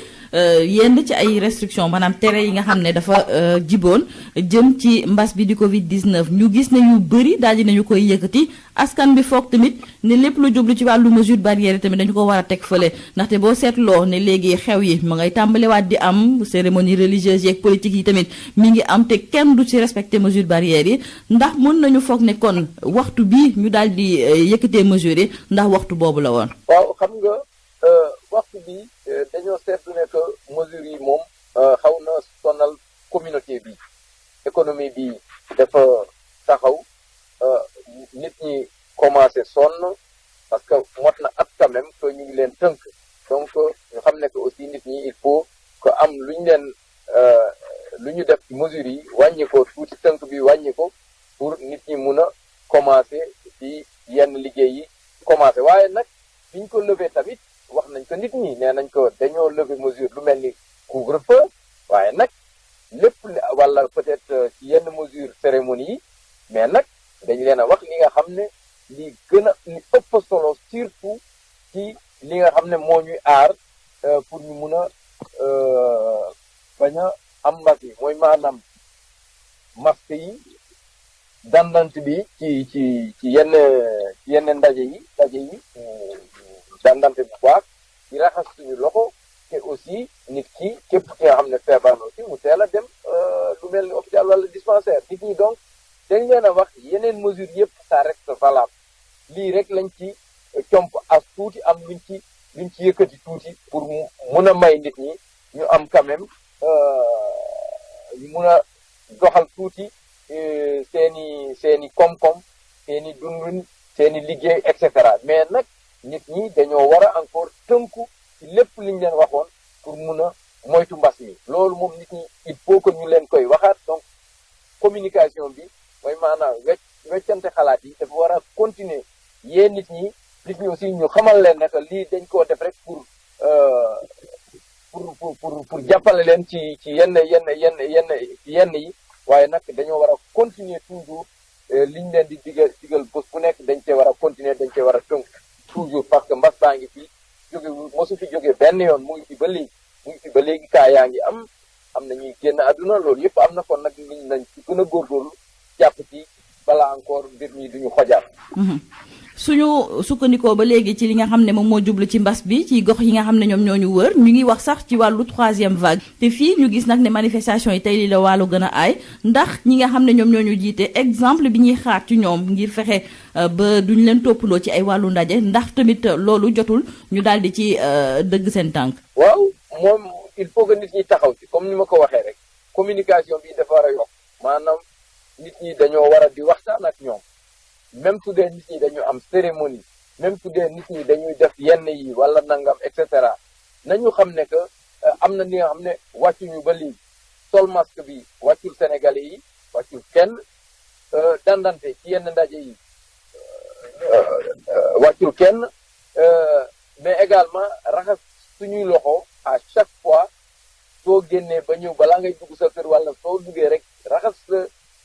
yenn ci ay restrictions maanaam tere yi nga xam ne dafa jiboon jëm ci mbas bi di Covid 19 ñu gis ne yu bëri daal di nañu koy yëkkati askan bi foog tamit ne lépp lu jublu ci wàllu mesure barrière tamit dañu ko war a teg fële ndaxte boo seetloo ne léegi xew yi ma ngay tàmbalewaat di am cérémonie religieuse yeeg politique yi tamit mi ngi am te kenn du ci respecté mesure barrière yi ndax mën nañu foog ne kon waxtu bi ñu daal di yëkkatee mesure yi ndax waxtu boobu la woon. waaw xam nga waxtu bi dañoo seetlu ne que mesures yi moom xaw na sonal communauté bi économie bi dafa taxaw nit ñi commencé sonn parce que mot na at quand même que ñu ngi leen tënk donc ñu xam ne que aussi nit ñi il faut que am lu ñu leen lu ñu def mesures yi wàññi ko tuuti tënk bi wàññi ko pour nit ñi mun a commencé ci yenn liggéey yi commencé waaye nag bi ñu ko lever tamit wax nañ ko nit ñi nee nañ ko dañoo lever mesure lu mel ni couvre-feu waaye nag lépp wala peut-être ci yenn mesure cérémonie yi mais nag dañ leen a wax li nga xam ne li gën a li ëpp solo surtout ci li nga xam ne moo ñuy aar pour ñu mun a bañ a am mbas yi mooy maanaam masque yi dandante bi ci yenn ndaje yi dandante bu baax di raxas suñu loxo te aussi nit ki képp ki nga xam ne feebar na aussi mu teel a dem lu mel ni hôpital wala dispensaire nit ñi donc dañ leen a wax yeneen mesures yëpp ça reste valable lii rek lañ ci comp as tuuti am luñ ci yëkkati tuuti pour mun a may nit ñi ñu am quand même ñu mun a doxal tuuti seeni koom-koom seeni dundun seeni liggéey et cetera mais nag nit ñi dañoo war a encore tënku ci lépp liñ leen waxoon pour mun a moytu mbas mi loolu moom nit ñi il faut que ñu leen koy waxaat donc communication bi mooy maanaam weccante xalaat yi dafa war a continuer yee nit ñi aussi ñu xamal leen ne que lii dañ koo def rek pour jàppale leen ci yenn yi waaye nag dañoo war a continuer toujours liñ leen di digal bés bu nekk dañ cee war a continuer dañ cee war a tënk toujours parce que mbas baa ngi fi mosu fi jóge benn yoon mu ngi fi ba léegi kaa yaa ngi am na ñuy génn àdduna loolu yëpp am na kon nag liñ nañ ci gën a góorgóorlu jàpp ci balaa encore mbir mi duñu xojaat suñu sukkandikoo ba léegi ci li nga xam ne moom moo jublu ci mbas bi ci gox yi nga xam ne ñoom ñoo ñu wër ñu ngi wax sax ci wàllu troisième vague te fii ñu gis nag ne manifestation yi tey li la wàllu gën a aay ndax ñi nga xam ne ñoom ñoo ñu jiite exemple bi ñuy xaar ci ñoom ngir fexe ba duñ leen toppaloo ci ay wàllu ndaje ndax tamit loolu jotul ñu daal di ci dëgg seen tànk. waaw moom il faut que nit ñi taxaw ci comme ni ma ko waxee rek communication bi dafa war a yokk maanaam nit ñi dañoo war a di waxtaan ak ñoom. même su dee nit ñi dañu am cérémonie même su dee nit ñi dañuy def yenn yi wala nangam et cetera nañu xam ne que am na li nga xam ne wàccuñu ba lii sol masque bi wàccul Sénégalais yi wàccul kenn dandante ci yenn ndaje yi wàccul kenn mais également raxas suñuy loxo à chaque fois soo génnee ba ñëw balaa ngay dugg sa kër wala soo duggee rek raxas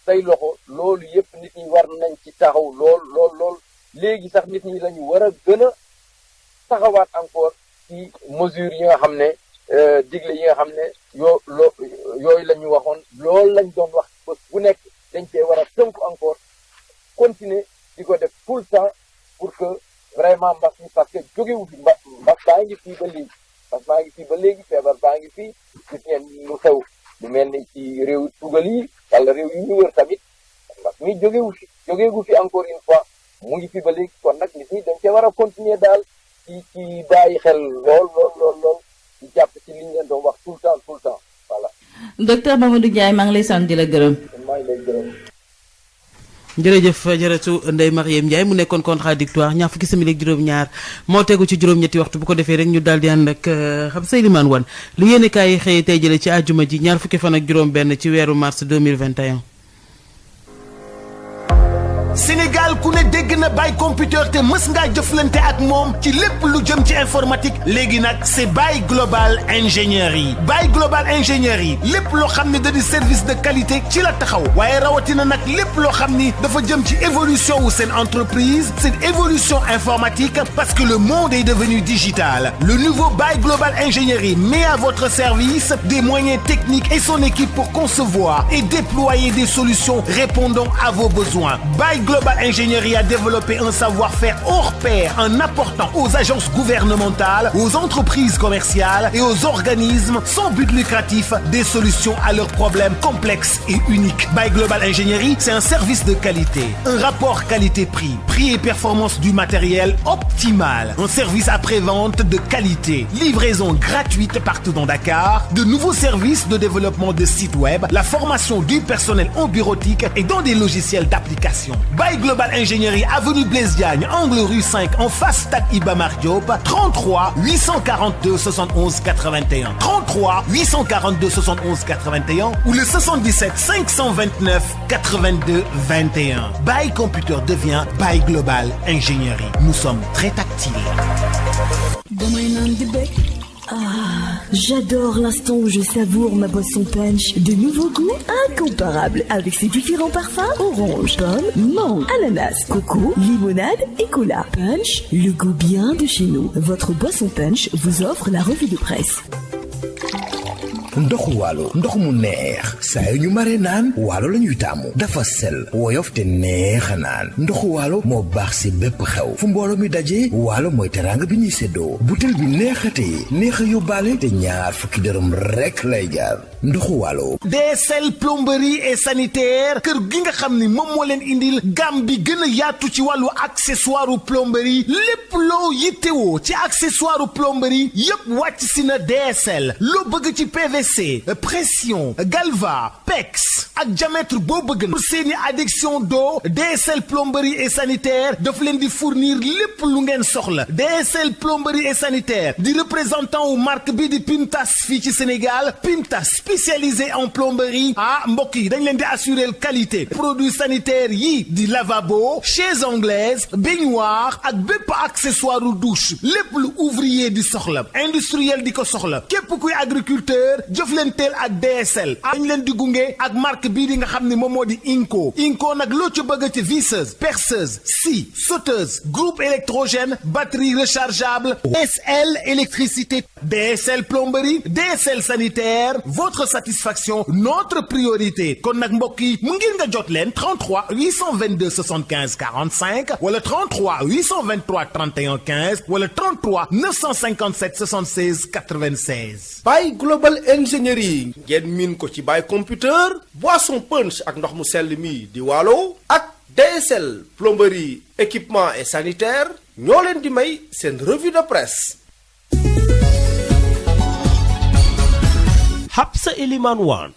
say loxo loolu yëpp nit ñi war nañ ci taxaw lool léegi sax nit ñi lañu war a gën a taxawaat encore ci mesures yi nga xam ne digle yi nga xam ne yooyu la ñu waxoon loolu lañ doon wax bés bu nekk dañ cee war a tënk encore continuer di ko def tout le temps pour que vraiment mbas mi parce que jógewu fi mbas baa ngi fii ba léegi feebar baa ngi fii gis ngeen lu xew lu mel ni ci réew tugal yi wala réew yi ñu wër tamit mbas mi jógewu fi encore une fois mu ngi fi ba léegi kon nag nit ñi dañ cee war a continuer daal ci bàyyi xel lool di jàpp ci li ñu leen doon wax tout le temps voilà. docteur Mamadou Ndiaye maa ngi lay sant di la gërëm. maa ngi lay gërëm. jërëjëf jërëtu Ndeye Marième Ndiaye mu nekkoon contradictoire ñaar fukki simili ak juróom-ñaar moo tegu ci juróom-ñetti waxtu bu ko defee rek ñu daal di ànd ak xam Seydimane Wane lu yéene kaay yi xëy tey jële ci àjjuma ji ñaar fukki fan ak juróom-benn ci weeru mars 2021. Sénégal ku ne dégg na Baye Computer te mës ngaa jëflante ak moom ci lépp lu jëm ci informatique léegi nag c'est Baye Global Ingénierie Baye Global Ingénierie lépp loo xam ne da di service de qualité ci la taxaw waaye rawatina nag lépp loo xam ni dafa jëm ci évolution wu seen entreprise seen évolution informatique parce que le monde est devenu digital. Le nouveau Baye Global Ingénierie met à votre service des moyens techniques et son équipe pour concevoir et déployer des solutions répondant à vos besoins. Baye Global Ingénierie a développé un savoir-faire hors pair en apportant aux agences gouvernementales, aux entreprises commerciales et aux organismes sans but lucratif des solutions à leurs problèmes complexes et uniques. Baye Global Ingénierie, c'est un service de qualité, un rapport qualité-prix, prix et performance du matériel optimal, un service après-vente de qualité, livraison gratuite partout dans Dakar, de nouveaux services de développement de sites web, la formation du personnel en bureautique et dans des logiciels d'application. Baye Global Ingénierie, avenue Blaise Diagne, angle rue 5, en face stade Iba Mar Diop, 33 842 71 81. 33 842 71 81 ou le 77 529 82 21. Baye Computer devient Baye Global Ingénierie. Nous sommes très tactiles. Ah, j'adore l'instant où je savoure ma boisson punch. De nouveaux goûts incomparables avec ses différents parfums: orange, pomme, mangue, ananas, coco, limonade et cola. Punch, le goût bien de chez nous. Votre boisson punch vous offre la revue de presse. ndoxu waalo ndox mu neex saa yu ñu mare naan waalo la ñuy taamu dafa sel woyof te neex a naan ndoxu waalo moo baax si bépp xew fu mbooloo mi daje waalo mooy teraanga bi ñuy séddoo butel bi neexatee neex a yóbbaale te ñaar fukki dërëm rekk lay jaar ndoxu waalo. DSL plomberie et sanitaire kër gi nga xam ni moom moo leen indil gamme bi gën a yaatu ci wàllu accessoire plomberie lépp loo yittewoo ci accessoire plomberie yépp wàcc si na DSL loo bëgg ci PVC pression galva PEX ak diamètre boo bëgg na pour seeni adduction d'eau DSL plomberie et sanitaire daf leen di fournir lépp lu ngeen soxla DSL plomberie et sanitaire di représentant wu marque bi di Pimtas fii ci Sénégal Pimtas spécialisé en plomberie mbokk yi dañ leen di assurer qualité produits sanitaires yi di lavabo chaises anglaises baignoire ak bépp accessoire u douche lépp lu ouvrier di soxla industriel di ko soxla képp kuy agriculteur jëflanteel ak DSL dañ leen di gunge ak marque bii di nga xam ne moom moo di Inco nag loo ci bëgg ci visseuse perceuse scie sauteuse groupe électrogène batterie rechargeable DSL électricité DSL plomberie DSL sanitaire votre satisfaction notre priorité kon nag mbokk yi mu ngir nga jot leen 33 822 75 45 wala 33 823 31 15 wala 33 957 76 96. Baye Global Ingénierie ngeen miin ko ci Baye Computer boisson punch ak ndox mu sell mi di waalo ak DSL plomberie équipement et sanitaire ñoo leen di may seen revue de presse. Habsa Elimane Wane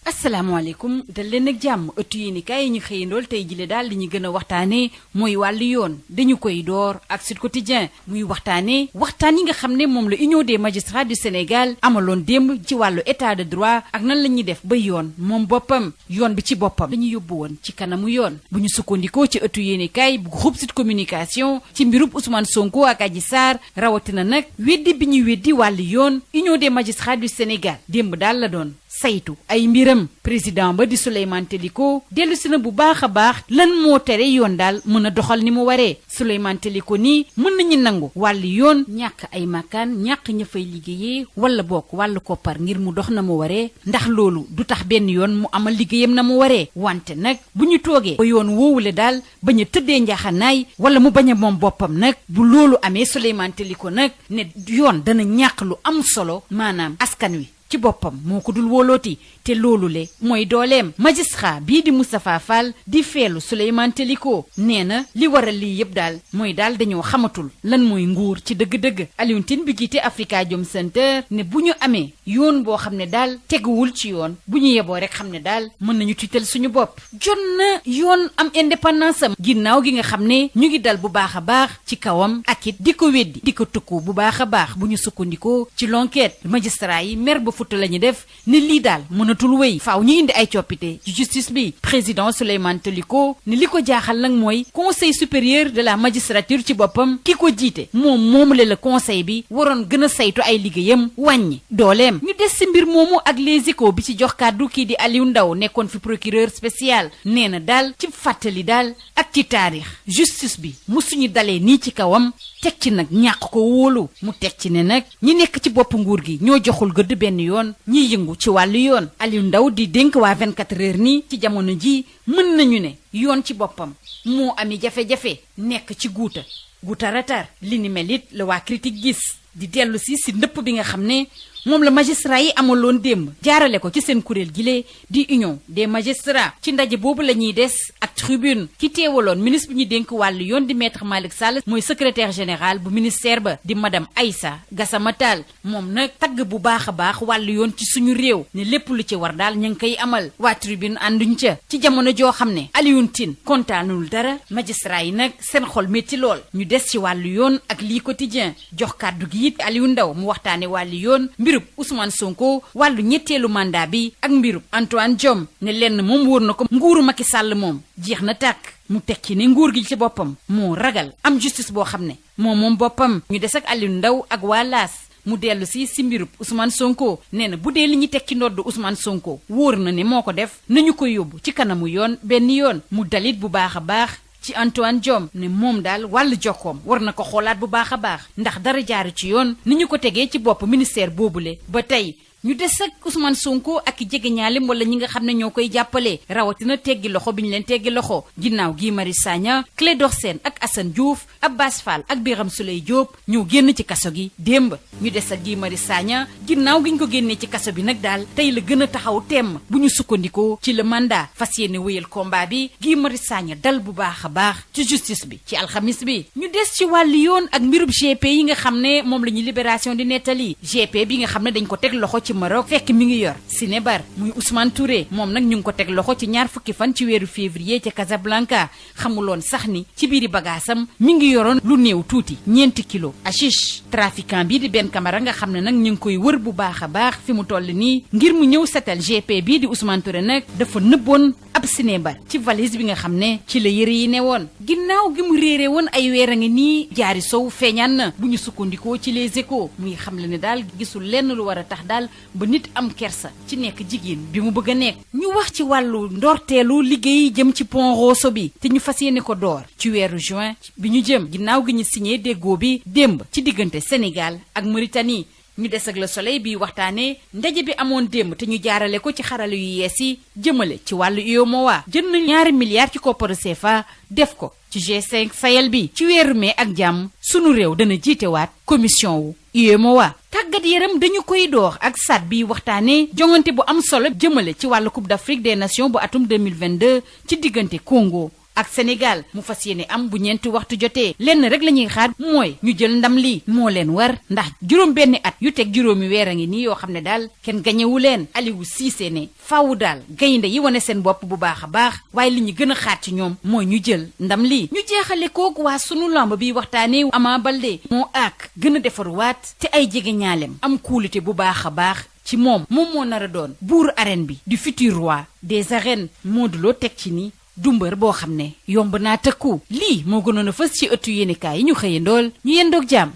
asalaamaaleykum dal leen ak jàmm ëttu yéenekaay yi ñu xëyandool tey jile daal li ñu gën a waxtaanee mooy wàllu yoon dañu koy door ak Sud Quotidien muy waxtaanee waxtaan yi nga xam ne moom la Union des magistrats du Sénégal amaloon démb ci wàllu état de droit ak nan la ñuy def ba yoon moom boppam yoon bi ci boppam dañu yóbbu woon ci kanamu yoon bu ñu sukkandikoo ci ëttu yéenekaay bu groupe Sud Communication ci mbirub Ousmane Sonko ak Adji Sarr rawatina nag weddi bi ñu weddi wàllu yoon Union des magistrats du Sénégal démb daal la doon saytu ay mbiram président ba di Souleymane Teliko dellu si na bu baax a baax lan moo tere yoon daal mën a doxal ni mu waree Souleymane Teliko nii mën nañu nangu wàllu yoon ñàkk ay makkaan ñàkk ña fay liggéeyee wala bokk wàllu koppar ngir mu dox na mu waree ndax loolu du tax benn yoon mu amal liggéeyam na mu waree wante nag bu ñu toogee ba yoon woowule daal bañ a tëddee njaaxanaay wala mu bañ a moom boppam nag bu loolu amee Souleymane Teliko nag ne yoon dana ñàkk lu am solo maanaam askan wi ci boppam moo ko dul wóolooti te loolu le mooy dooleem magistrat bii di Moustapha Fall di feelu Souleymane Teliko nee na li waral lii yëpp daal mooy daal dañoo xamatul lan mooy nguur ci dëgg-dëgg Alioune Tine bi jiite Afrikajom Center ne bu ñu amee yoon boo xam ne daal teguwul ci yoon bu ñu yeboo rek xam ne daal mën nañu tiital suñu bopp jot na yoon am indépendance am ginnaaw gi nga xam ne ñu ngi dal bu baax a baax ci kawam ak it di ko weddi di ko tukku bu baax a baax bu ñu sukkandikoo ci l'enquête magistrat yi mer ba futt la ñu def ne lii daal mënatul wéy faaw ñu indi ay coppite ci justice bi président Souleymane Teliko ne li ko jaaxal nag mooy conseil supérieur de la magistrature ci boppam ki ko jiite moomule la conseil bi waroon gën a saytu ay liggéeyam wàññi dooleem ñu des si mbir moomu ak les échos bi ci jox kàddu kii di Aliou Ndao nekkoon fi procureur spécial nee na daal ci fàttali daal ak ci taarix justice bi musuñu dalee nii ci kawam teg ci nag ñàkk ko wóolu mu teg ci ne nag ñi nekk ci bopp nguur gi ñoo joxul gëdd benn yoon ñiy yëngu ci wàllu yoon Aliou Ndao di dénk waa 24 heures nii ci jamono ji mën nañu ne yoon ci boppam moo ami jafe-jafe nekk ci guuta ratar li ni mel it la waa critique gis di dellu si ndëpp bi nga xam ne moom la magistrat yi amaloon démb jaarale ko ci seen kuréel gile di union des magistrats ci ndaje boobu la ñuy des ak tribune ki teewaloon ministre bi ñu dénk wàllu yoon di maître Malick Sall mooy secrétaire général bu ministère ba di madame Aïssa Gassama Tall moom nag tagg bu baax a baax wàllu yoon ci suñu réew ne lépp lu ci war daal ña ngi koy amal waa tribune ànduñ ca ci jamono joo xam ne Alioune Tine kontaanul dara magistrat yi nag seen xol métti lool ñu des ci wàllu yoon ak lii quotidien jox kàddu gi it Aliou Ndao mu waxtaane wàllu yoon mbirub Ousmane Sonko wàllu ñetteelu mandat bi ak mbirub Antoine Diome ne lenn moom wóor na ko nguuru Macky Sall moom jeex na tàkk mu tekki ne nguur gi ci boppam moo ragal am justice boo xam ne moom boppam ñu des ak Aliou Ndao ak waa Laas mu dellu si mbirub Ousmane Sonko nee na bu dee li ñu teg ci ndodd Ousmane Sonko wóor na ne moo ko def nañu ko yóbbu ci kanamu yoon benn yoon mu dalit bu baax a baax ci Antoine Diome ne moom daal wàllu jokkoom war na ko xoolaat bu baax a baax ndax dara jaaru ci yoon ni ñu ko tegee ci bopp ministère boobule ba tey ñu des ak Ousmane Sonko ak jege ñaalem wala ñi nga xam ne ñoo koy jàppale rawatina teggi loxo bi ñu leen teggi loxo ginnaaw Guy Marius Sagna Clédor Sène ak Assane Diouf Abbas Fall ak Birame Souleye Diop ñoo génn ci kaso gi démb ñu des ak Guy Marius Sagna ginnaaw gi ñu ko génnee ci kaso bi nag daal tey la gën a taxaw temm bu ñu sukkandikoo ci le mandat fas yéene wéyal combat bi Guy Marius Sagna dal bu baax a baax ci justice bi ci alxamis bi ñu des ci wàllu yoon ak mbirub GP yi nga xam ne moom la ñu libération di nettali GP bi nga xam ne dañ ko teg loxo ci Maroc fekk mi ngi yor Sinébar muy Ousmane Touré moom nag ñu ngi ko teg loxo ci 20 fan ci weeru février ca Casablanca xamuloon sax ni ci biiri bagaasam mi ngi yoroon lu néew tuuti 4 kilos hashish trafiquant bii di Ben Camara nga xam ne nag ñu ngi koy wër bu baax a baax fi mu toll nii ngir mu ñëw setal GP bii di Ousmane Touré nag dafa nëbboon ab Sinébar ci valise bi nga xam ne ci la yëre yi ne woon ginnaaw gi mu réere woon ay weer a ngi nii jaari sow feeñaan na bu ñu sukkandikoo ci les échos muy xam le ne daal gisul lenn lu war a tax daal ba nit am kersa ci nekk jigéen bi mu bëgg a nekk ñu wax ci wàllu ndorteelu liggéey jëm ci pont Rosso bi te ñu fas yéene ko door ci weeru juin bi ñu jëm ginnaaw gi ñu signé déggoo bi démb ci diggante Sénégal ak Mauritanie ñu des ak Le Soleil bi waxtaanee ndaje bi amoon démb te ñu jaarale ko ci xarala yu yees yi jëmale ci wàllu UEMOA jël na 2 milliards ci kopparu CFA def ko ci G5 Sahel bi ci weeru mai ak jàmm sunu réew dana jiitewaat commission wu UEMOA tàggat yaram dañu koy door ak SAD bi waxtaanee jongante bu am solo jëmale ci wàllu Coupe d'Afrique des Nations bu atum 2022 ci diggante Congo ak Sénégal mu fas yéene am bu ñeenti waxtu jotee lenn rek la ñuy xaar mooy ñu jël ndam lii moo leen war ndax juróom benni at yu teg juróomi weer a ngi nii yoo xam ne daal kenn gañewu leen Aliou Cissé ne faawu daal gaynde yi wane seen bopp bu baax a baax waaye li ñu gën a xaar ci ñoom mooy ñu jël ndam lii ñu jeexale kooku waa sunu lamb bi waxtaanee Ama Baldé moo ak gën a defaruwaat te ay jege ñaalem am kuulite bu baax a baax ci moom moo nar a doon buur arène bi du futur roi des arènes Modou Lo teg ci ni du mbër boo xam ne yomb naa tëkku lii moo gënoon a fës ci ëttu yéenekaay yi ñu xëyandool ñu yendoog jàmm.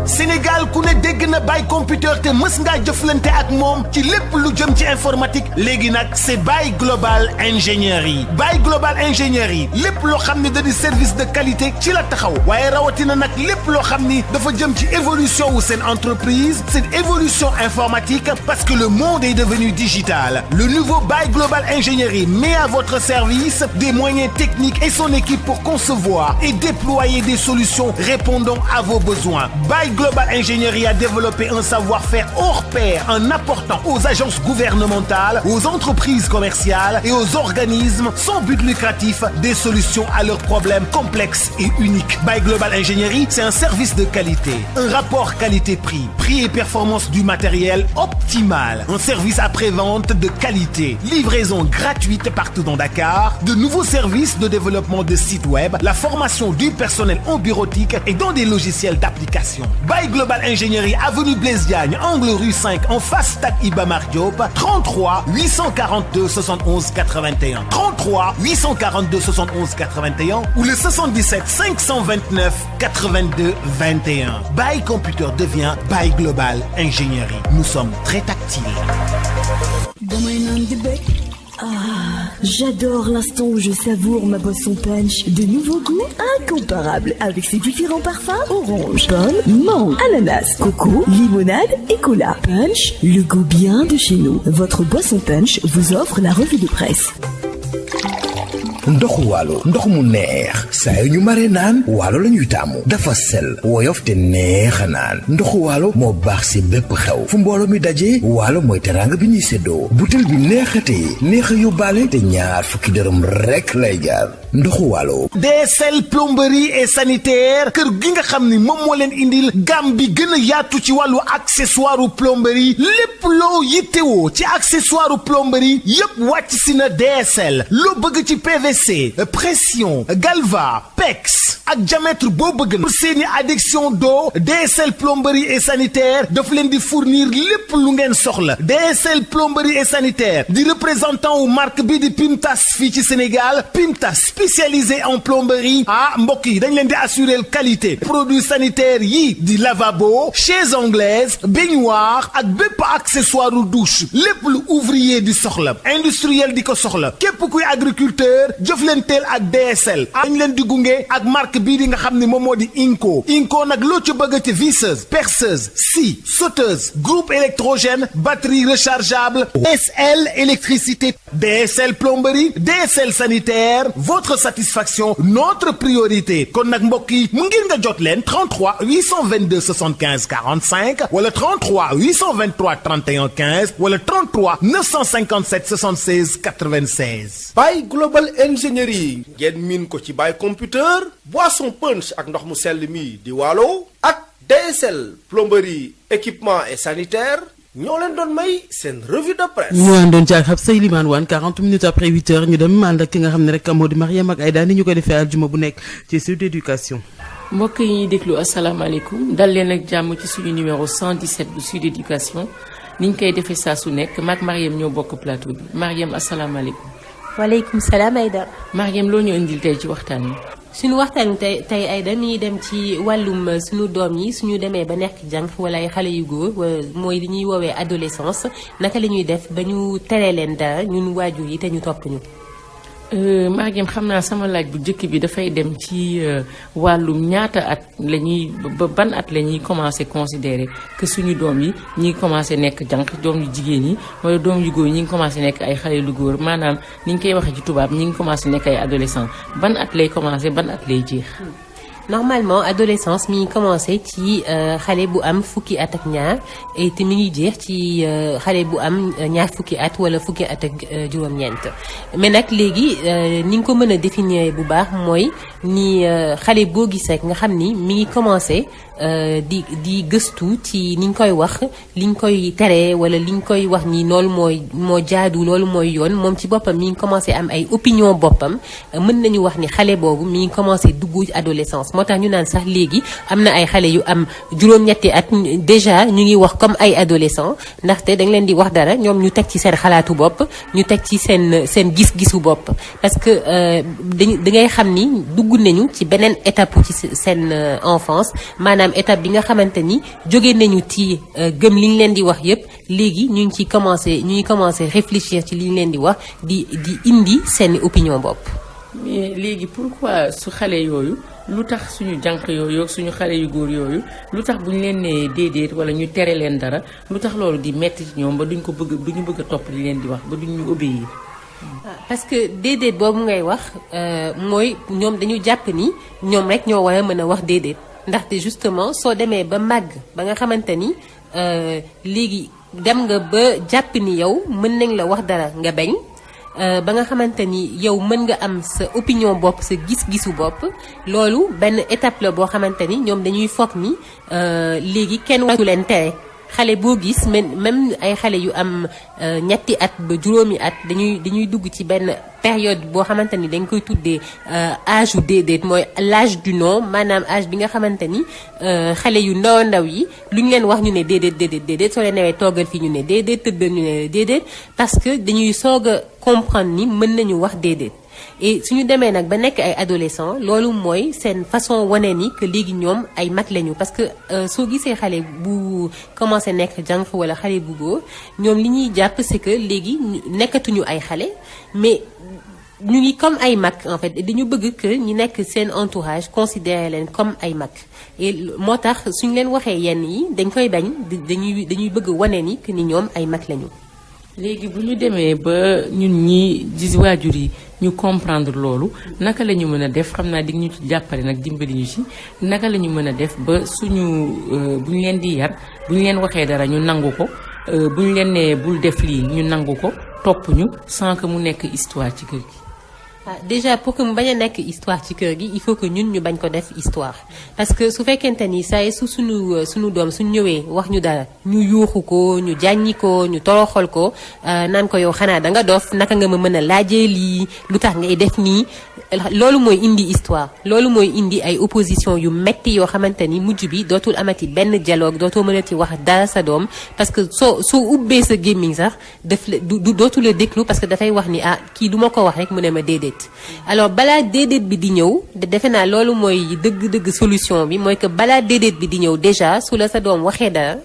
Sénégal ku ne dégg na Baye Computer te mës ngaa jëflante ak moom ci lépp lu jëm ci informatique léegi nag c'est Baye Global Ingénierie Baye Global Ingénierie lépp loo xam ne da di service de qualité ci la taxaw waaye rawatina nag lépp loo xam ni dafa jëm ci évolution wu seen entreprise cette évolution informatique parce que le monde est devenu digital. Le nouveau Baye Global Ingénierie met à votre service des moyens techniques et son équipe pour concevoir et déployer des solutions répondant à vos besoins. Baye Global Ingénierie a développé un savoir-faire hors pair en apportant aux agences gouvernementales, aux entreprises commerciales et aux organismes sans but lucratif des solutions à leurs problèmes complexes et uniques. Baye Global Ingénierie, c'est un service de qualité, un rapport qualité-prix, prix et performance du matériel optimal, un service après-vente de qualité, livraison gratuite partout dans Dakar, de nouveaux services de développement de sites web, la formation du personnel en bureautique et dans des logiciels d'application. Baye Global Ingénierie, avenue Blaise Diagne, angle rue 5, en face stade Iba Mar Diop, 33 842 71 81. 33 842 71 81 ou le 77 529 82 21. Baye Computer devient Baye Global Ingénierie. Nous sommes très tactiles. Ah, j'adore l'instant où je savoure ma boisson punch. De nouveaux goûts incomparables avec ses différents parfums: orange, pomme, mangue, ananas, coco, limonade et cola. Punch, le goût bien de chez nous. Votre boisson punch vous offre la revue de presse. ndoxu waalo ndox mu neex saa yu ñu mare naan waalo la ñuy taamu dafa sel woyof te neex a naan ndoxu waalo moo baax si bépp xew fu mbooloo mi dajee waalo mooy teraanga bi ñuy séddoo butel bi neexatee neex a yóbbaale te ñaar fukki dërëm rekk lay jaar ndoxu waalo. DSL plomberie et sanitaire kër gi nga xam ni moom moo leen indil gamme bi gën a yaatu ci wàllu accessoire plomberie lépp loo yittewoo ci accessoire plomberie yépp wàcc si na DSL loo bëgg ci PVC pression galva PEX ak diamètre boo bëgg na pour seeni adduction d'eau DSL plomberie et sanitaire daf leen di fournir lépp lu ngeen soxla. DSL plomberie et sanitaire di représentant wu marque bi di Pimtas fii ci Sénégal. Pimtas spécialisé en plomberie mbokk yi dañ leen di assurer qualité produits sanitaires yi di lavabo chaises anglaises baignoire ak bépp accessoire u douche lépp lu ouvrier di soxla industriel di ko soxla képp kuy agriculteur jëflanteel ak DSL dañ leen di gunge ak marque bii di nga xam ne moom moo di Inco nag loo ci bëgg ci visseuse perceuse scie sauteuse groupe électrogène batterie rechargeable DSL électricité DSL plomberie DSL sanitaire votre satisfaction notre priorité kon nag mbokk yi mu ngir nga jot leen 33 822 75 45 wala 33 823 31 15 wala 33 957 76 96. Baye Global Ingénierie ngeen miin ko ci Baye Computer boisson punch ak ndox mu sell mi di waalo ak DSL plomberie équipement et sanitaire ñoo leen doon may seen revue de presse. ñu àndoon ci ak xam say limaan waan 40 minutes après 8 heures ñu dem ànd ak ki nga xam ne rek moo di Mariam ak Aïda ni ñu ko defee aljuma bu nekk ci Sud Éducation. mbokk yi ñuy déglu asalaamaaleykum dal leen ak jàmm ci suñu numéro 117 bu Sud Éducation ni ñu koy defee saa su nekk maak Mariam ñoo bokk plateau bi Mariam asalaamaaleykum. waaleykum salaam Aïda. Mariam loo ñu indil tey ci waxtaan wi. suñu waxtaan tey ay dañuy dem ci wàllum suñu doom yi suñu demee ba nekk jànq wala ay xale yu góor mooy li ñuy woowee adolescence naka la ñuy def ba ñu teree leen dara ñun waajur yi te ñu topp ñu. Mariam xam naa sama laaj bu njëkk bi dafay dem ci wàllum ñaata at la ñuy ba ban at la ñuy commencé considérer que suñu doom yi ñi ngi commencé nekk jànq doom yu jigéen yi wala doom yu góor ñi ngi commencé nekk ay xale lu góor maanaam ni ñu koy waxee ci tubaab ñi ngi commencé nekk ay adolescent ban at lay commencé ban at lay jeex. normalement adolescence mi ngi commencé ci xale bu am fukki at ak ñaar et te mi ngi jeex ci xale bu am ñaar fukki at wala fukki at ak juróom-ñeent mais nag léegi ni nga ko mën a définir bu baax mooy ni xale boo gis rek nga xam ni mi ngi commencé di gëstu ci ni ñu koy wax li ñu koy tere wala li ñu koy wax ni loolu moo jaadu loolu mooy yoon moom ci boppam mi ngi commencé am ay opinion boppam mën nañu wax ni xale boobu mi ngi commencé dugg adolescence moo tax ñu naan sax léegi am na ay xale yu am juróom-ñetti at déjà ñu ngi wax comme ay adolescent ndaxte dañ leen di wax dara ñoom ñu teg ci seen xalaatu bopp ñu teg ci seen gis-gisu bopp parce que da ngay xam ni dugg nañu ci beneen étape ci seen enfance maanaam étape bi nga xamante ni jóge nañu ci gëm li ñu leen di wax yépp léegi ñu ngi commencé réfléchir ci li ñu leen di wax di indi seen opinion bopp. mais léegi pourquoi su xale yooyu lu tax suñu jànq yooyu suñu xale yu góor yooyu lu tax bu ñu leen nee déedéet wala ñu tere leen dara lu tax loolu di metti ci ñoom ba duñu bëgg a topp li leen di wax ba duñu obéir. parce que déedéet boobu ngay wax mooy ñoom dañu jàpp ni ñoom rek ñoo war a mën a wax déedéet ndaxte justement soo demee ba màgg ba nga xamante ni léegi dem nga ba jàpp ni yow mën nañ la wax dara nga bañ. ba nga xamante ni yow mën nga am sa opinion bopp sa gis-gisu bopp loolu benn étape la boo xamante ni ñoom dañuy foog ni léegi kenn waratu leen tere xale boo gis même ay xale yu am ñetti at ba juróomi at dañuy dugg ci benn période boo xamante ni dañ koy tuddee âge u déedéet mooy l'âge du non maanaam âge bi nga xamante ni xale yu ndaw yi lu ñu leen wax ñu ne déedéet soo leen newee toogal fii ñu ne déedéet tëddal ñu ne déedéet parce que dañuy soog a comprendre ni mën nañu wax déedéet et suñu demee nag ba nekk ay adolescents loolu mooy seen façon wane ni que léegi ñoom ay mag lañu parce que soo gisee xale bu commencé nekk jànq wala xale bu góor ñoom li ñuy jàpp c'est que léegi nekkatuñu ay xale mais ñu ngi comme ay mag en fait dañu bëgg que ñu nekk seen entourage considérer leen comme ay mag et moo tax suñu leen waxee yenn yi dañ koy bañ dañuy bëgg wane ni que ni ñoom ay mag lañu. léegi bu ñu demee ba ñun ñi gis waajur yi ñu comprendre loolu naka la ñu mën a def xam naa di ñu ci jàppale nag dimbali ñu ci naka la ñu mën a def ba suñu bu ñu leen di yar bu ñu leen waxee dara ñu nangu ko bu ñu leen nee bul def lii ñu nangu ko topp ñu sans que mu nekk histoire ci kër gi. déjà pour que mu bañ a nekk histoire ci kër gi il faut que ñun ñu bañ ko def histoire parce que su fekkente ni saa su suñu doom suñu ñëwee wax ñu dara ñu yuuxu ko ñu jàññi ko ñu toroxal ko naan ko yow xanaa da nga dof naka nga ma mën a laajee lii lu tax ngay def nii loolu mooy indi histoire loolu mooy indi ay opposition yu metti yoo xamante ni mujj bi dootul amati benn dialogue dootoo mënati wax dara sa doom parce que soo ubbee sa gémmiñ sax dootul la déglu parce que dafay wax ni kii du ma ko wax rek mu ne ma déedéet. alors balaa déedéet bi di ñëw defe naa loolu mooy dëgg-dëgg solution bi mooy que balaa déedéet bi di ñëw déjà su la sa doom waxee dara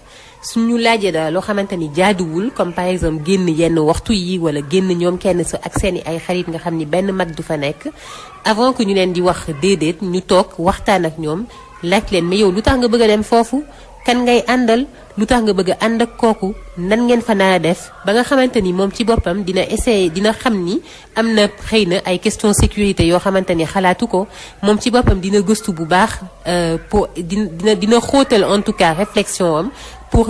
suñu laajee dara loo xamante ni jaaduwul comme par exemple génn yenn waxtu yi wala génn ñoom kenn sa ak seeni ay xarit nga xam ni benn mag du fa nekk avant que ñu leen di wax déedéet ñu toog waxtaan ak ñoom laaj leen mais yow lu tax nga bëgg a dem foofu kan ngay àndal lu tax nga bëgg a ànd ak kooku nan ngeen fa nar a def ba nga xamante ni moom ci boppam dina essayer dina xam ni am na xëy na ay question sécurité yoo xamante ni xalaatu ko moom ci boppam dina gëstu bu baax pour dina xóotal en tout cas réflexion am pour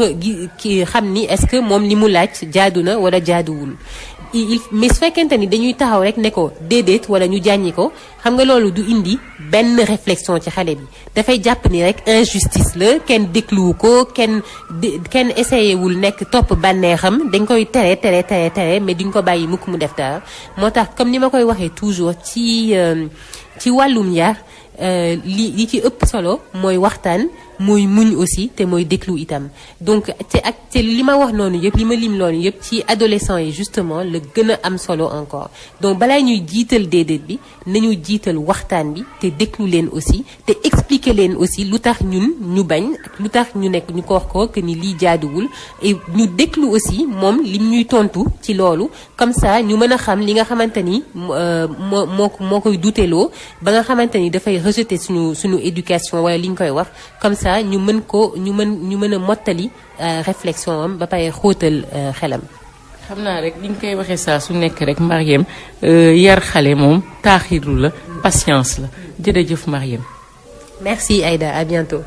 ki xam ni est-ce que moom li mu laaj jaadu na wala jaaduwul mais su fekkente ni dañuy taxaw rek ne ko déedéet wala ñu jàññi ko xam nga loolu du indi benn réflexion ci xale bi dafay jàpp ni rek injustice la kenn dégluwu ko kenn essayé wul nekk topp bànneexam dañ koy tere mais duñ ko bàyyi mukk mu def dara moo tax comme ni ma koy waxee toujours ci wàllum yar li ci ëpp solo mooy waxtaan mooy muñ aussi te mooy déglu itam donc te li ma wax noonu yëpp li ma lim loonu yëpp ci adolescents yi justement la gën a am solo encore donc balaa ñuy jiital déedéet bi nañu jiital waxtaan bi te déglu leen aussi te expliquer leen aussi lu tax ñun ñu bañ ak lu tax ñu nekk ñu ko wax ko que ni lii jaaduwul et ñu déglu aussi moom lim ñuy tontu ci loolu comme ça ñu mën a xam li nga xamante ni moo koy duteloo ba nga xamante ni dafay rejeter suñu éducation wala li ñu koy wax comme ça ñu mën a mottali réflexion am ba pare xóotal xelam. xam naa rek li ñu koy waxee saa su nekk rek Marième yar xale moom taaxiru la patience la jërëjëf Marième. Merci Aïda, à bientôt.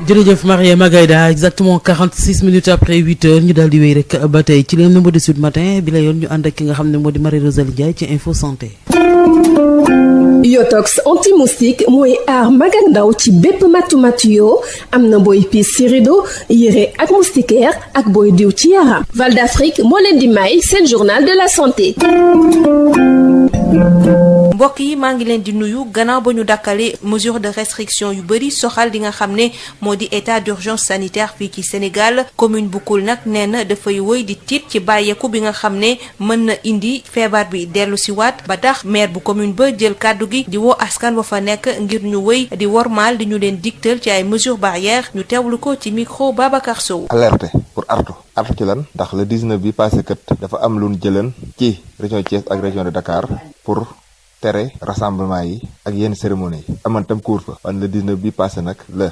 jërëjëf Mariama Gaïda exactement 46 minutes après 8 heures ñu daal di wéy rek ba tey ci leen numéro de Sud Matin bi la yoon ñu ànd ak ki nga xam ne moo di Marie-Rosalie Ndiaye ci info santé. Yotox anti-moustique mooy aar mag ak ndaw ci bépp matu-matu yoo am na booy piis ci rido yére ak moustiquaire ak booy diw ci yaram. Val d'Afrique moo leen di may seen journal de la santé. mbokk yi maa ngi leen di nuyu gannaaw ba ñu dakkale mesure de restriction yu bëri soxal di nga xam ne moo di état d'urgence sanitaire fii ci Sénégal commune bu Koul nag nee na dafay woy di tiit ci bàyyeeku bi nga xam ne mën na indi feebar bi dellu si waat ba tax maire bu commune ba jël kàddu gi di woo askan wa fa nekk ngir ñu wëy di wormaal di ñu leen digtal ci ay mesures barrières ñu teewlu ko ci micro Babacar Sow. alerte pour artu ci lan ndax le 19 bi passé kat dafa am lu ñu jëlan ci région Thiès ak région de Dakar pour tere rassemblement yi ak yenn cérémonie yi aman tam couvre-feu wan le 19 bi passé nag la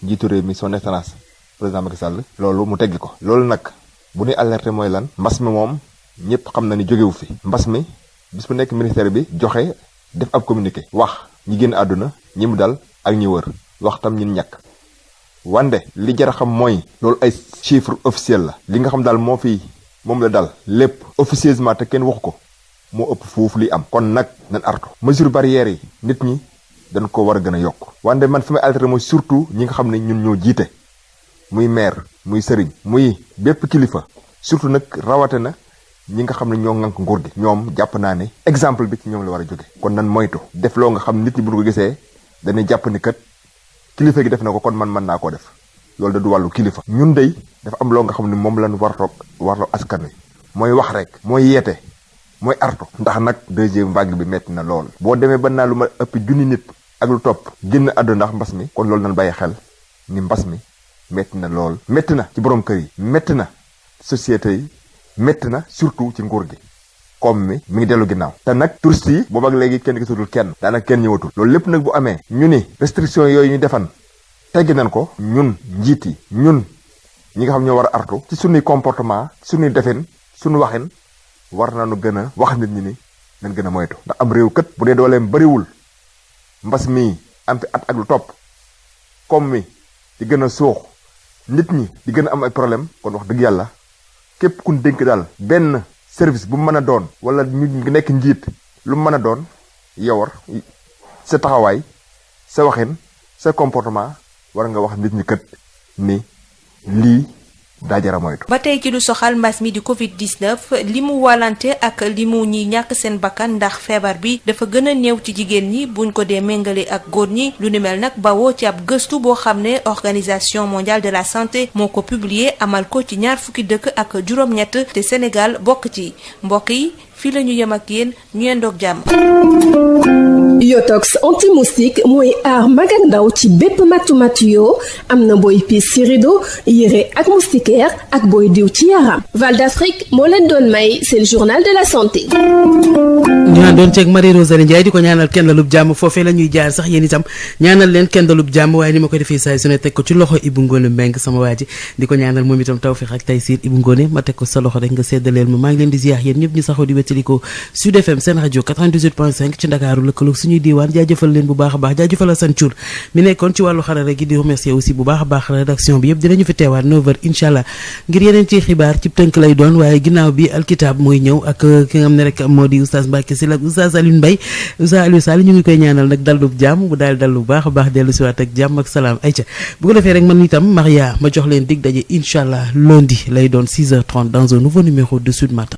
njiitu réew mi son excellence président Macky Sall loolu mu teggi ko loolu nag bu ñuy alerté mooy lan mbas mi moom ñëpp xam na ni jógewu fi mbas mi bis bu nekk ministère bi joxe def ab communiqué wax ñi génn àdduna ñi mu dal ak ñi wër wax tam ñin ñàkk wande li jar a xam mooy loolu ay chiffre officiel la li nga xam daal moom la dal lépp officieusement te kenn waxu ko moo ëpp foofu li am kon nag nañ artu mesure barrières yi nit ñi dañ ko war a gën a yokk wante man fi may alerter mooy surtout ñi nga xam ne ñun ñoo jiite muy maire muy sëriñ muy bépp kilifa surtout nag rawate na ñi nga xam ne ñoo ŋànk nguur gi ñoom jàpp naa ne exemple bi ci ñoom la war a jóge kon nan moytu def loo nga xam nit ñi bu ñu ko gisee dañuy jàpp ni kat kilifa gi def na ko kon man mën naa koo def loolu da du wàllu kilifa ñun dey dafa am loo nga xam ne moom lañ warloo askan wi mooy wax rek mooy yeete mooy artu ndax nag deuxième vague bi metti na lool boo demee ba naa lu ma ëpp junni nit ak lu topp génn àdduna ndax mbas mi kon loolu nañ bàyyi xel ni mbas mi metti na lool metti na ci borom kër yi metti na société yi metti na surtout ci nguur gi comme mi ngi dellu ginnaaw te nag touristes yi boobu ak léegi kenn gisatul kenn daanaka kenn ñëwatul loolu lépp nag bu amee ñu ni restriction yooyu ñu defan teggi nañ ko ñun njiit yi ñun ñi nga xam ñoo war a artu ci suñuy comportement suñuy defin suñu waxin war nañu gën a wax nit ñi ni nañ gën a moytu ndax am réew kët bu dee dooleem bariwul mbas mii am fi at ak lu topp comme mi di gën a suux nit ñi di gën a am ay problème kon wax dëgg yàlla képp kun dénk daal benn service bu mu mën a doon wala ñu nekk njiit lu mu mën a doon yow war sa taxawaay sa waxin sa comportement war nga wax nit ñi kët ni lii daa jara moytu. ba tey ci lu soxal mbas mi di Covid-19 li mu wàllante ak li mu ñi ñàkk seen bakkan ndax feebar bi dafa gën a néew ci jigéen ñi buñ ko dee méngale ak góor ñi lu ni mel nag bawoo ci ab gëstu boo xam ne organisation mondiale de la santé moo ko publié amal ko ci 20 dëkk ak juróom-ñett te Sénégal bokk ci mbokk yi fii la ñu yem ak yéen ñu yendoog jàmm. Yotox anti-moustique mooy aar mag ak ndaw ci bépp matu-matu yoo am na booy piis ci rido yére ak moustiquaire ak booy diw ci yaram. Val d'Afrique moo leen doon may seen journal de la santé. ñu àndoon ceeg Marie-Rosalie Ndiaye di ko ñaanal kendalub jàmm foofee la ñuy jaar sax yéen itam ñaanal leen kendalub jàmm waaye ni ma ko defee saa su ne teg ko ci loxo Ibou Ngone Mbeng sama waa ji di ko ñaanal moom itam tawfiq ak taysiir Ibou Ngone ma teg ko sa loxo rek nga seddaleel ma maa ngi leen di ziar yéen ñëpp ñu saxoo di wéttaliko Sud FM seen rajo 98.5 ci Ndakaaru lëkkaloog suñuy diiwaan jaajëfal leen bu baax a baax jaajëfal Assane Thiour mi nekkoon ci wàllu xarala gi di remercier aussi bu baax a baax rédaction bi yëpp dinañu fi teewaat 9h incha ngir yeneen ci xibaar ci tënk lay doon waaye ginnaaw bi alkitab mooy ñëw ak ki nga xam ne rek moo di oustaz Mbacke Sylla ak oustaz Alioune Mbaye oustaz Aliou Sall ñu ngi koy ñaanal nag daldub jàmm bu daal dallu baax a baax dellu siwaat ak jàmm ak salaam ayca bu ko defee rek man itam Maria ma jox leen dig daje incha allah lundi lay doon 6h30 dans un nouveau numéro de Sud Matin.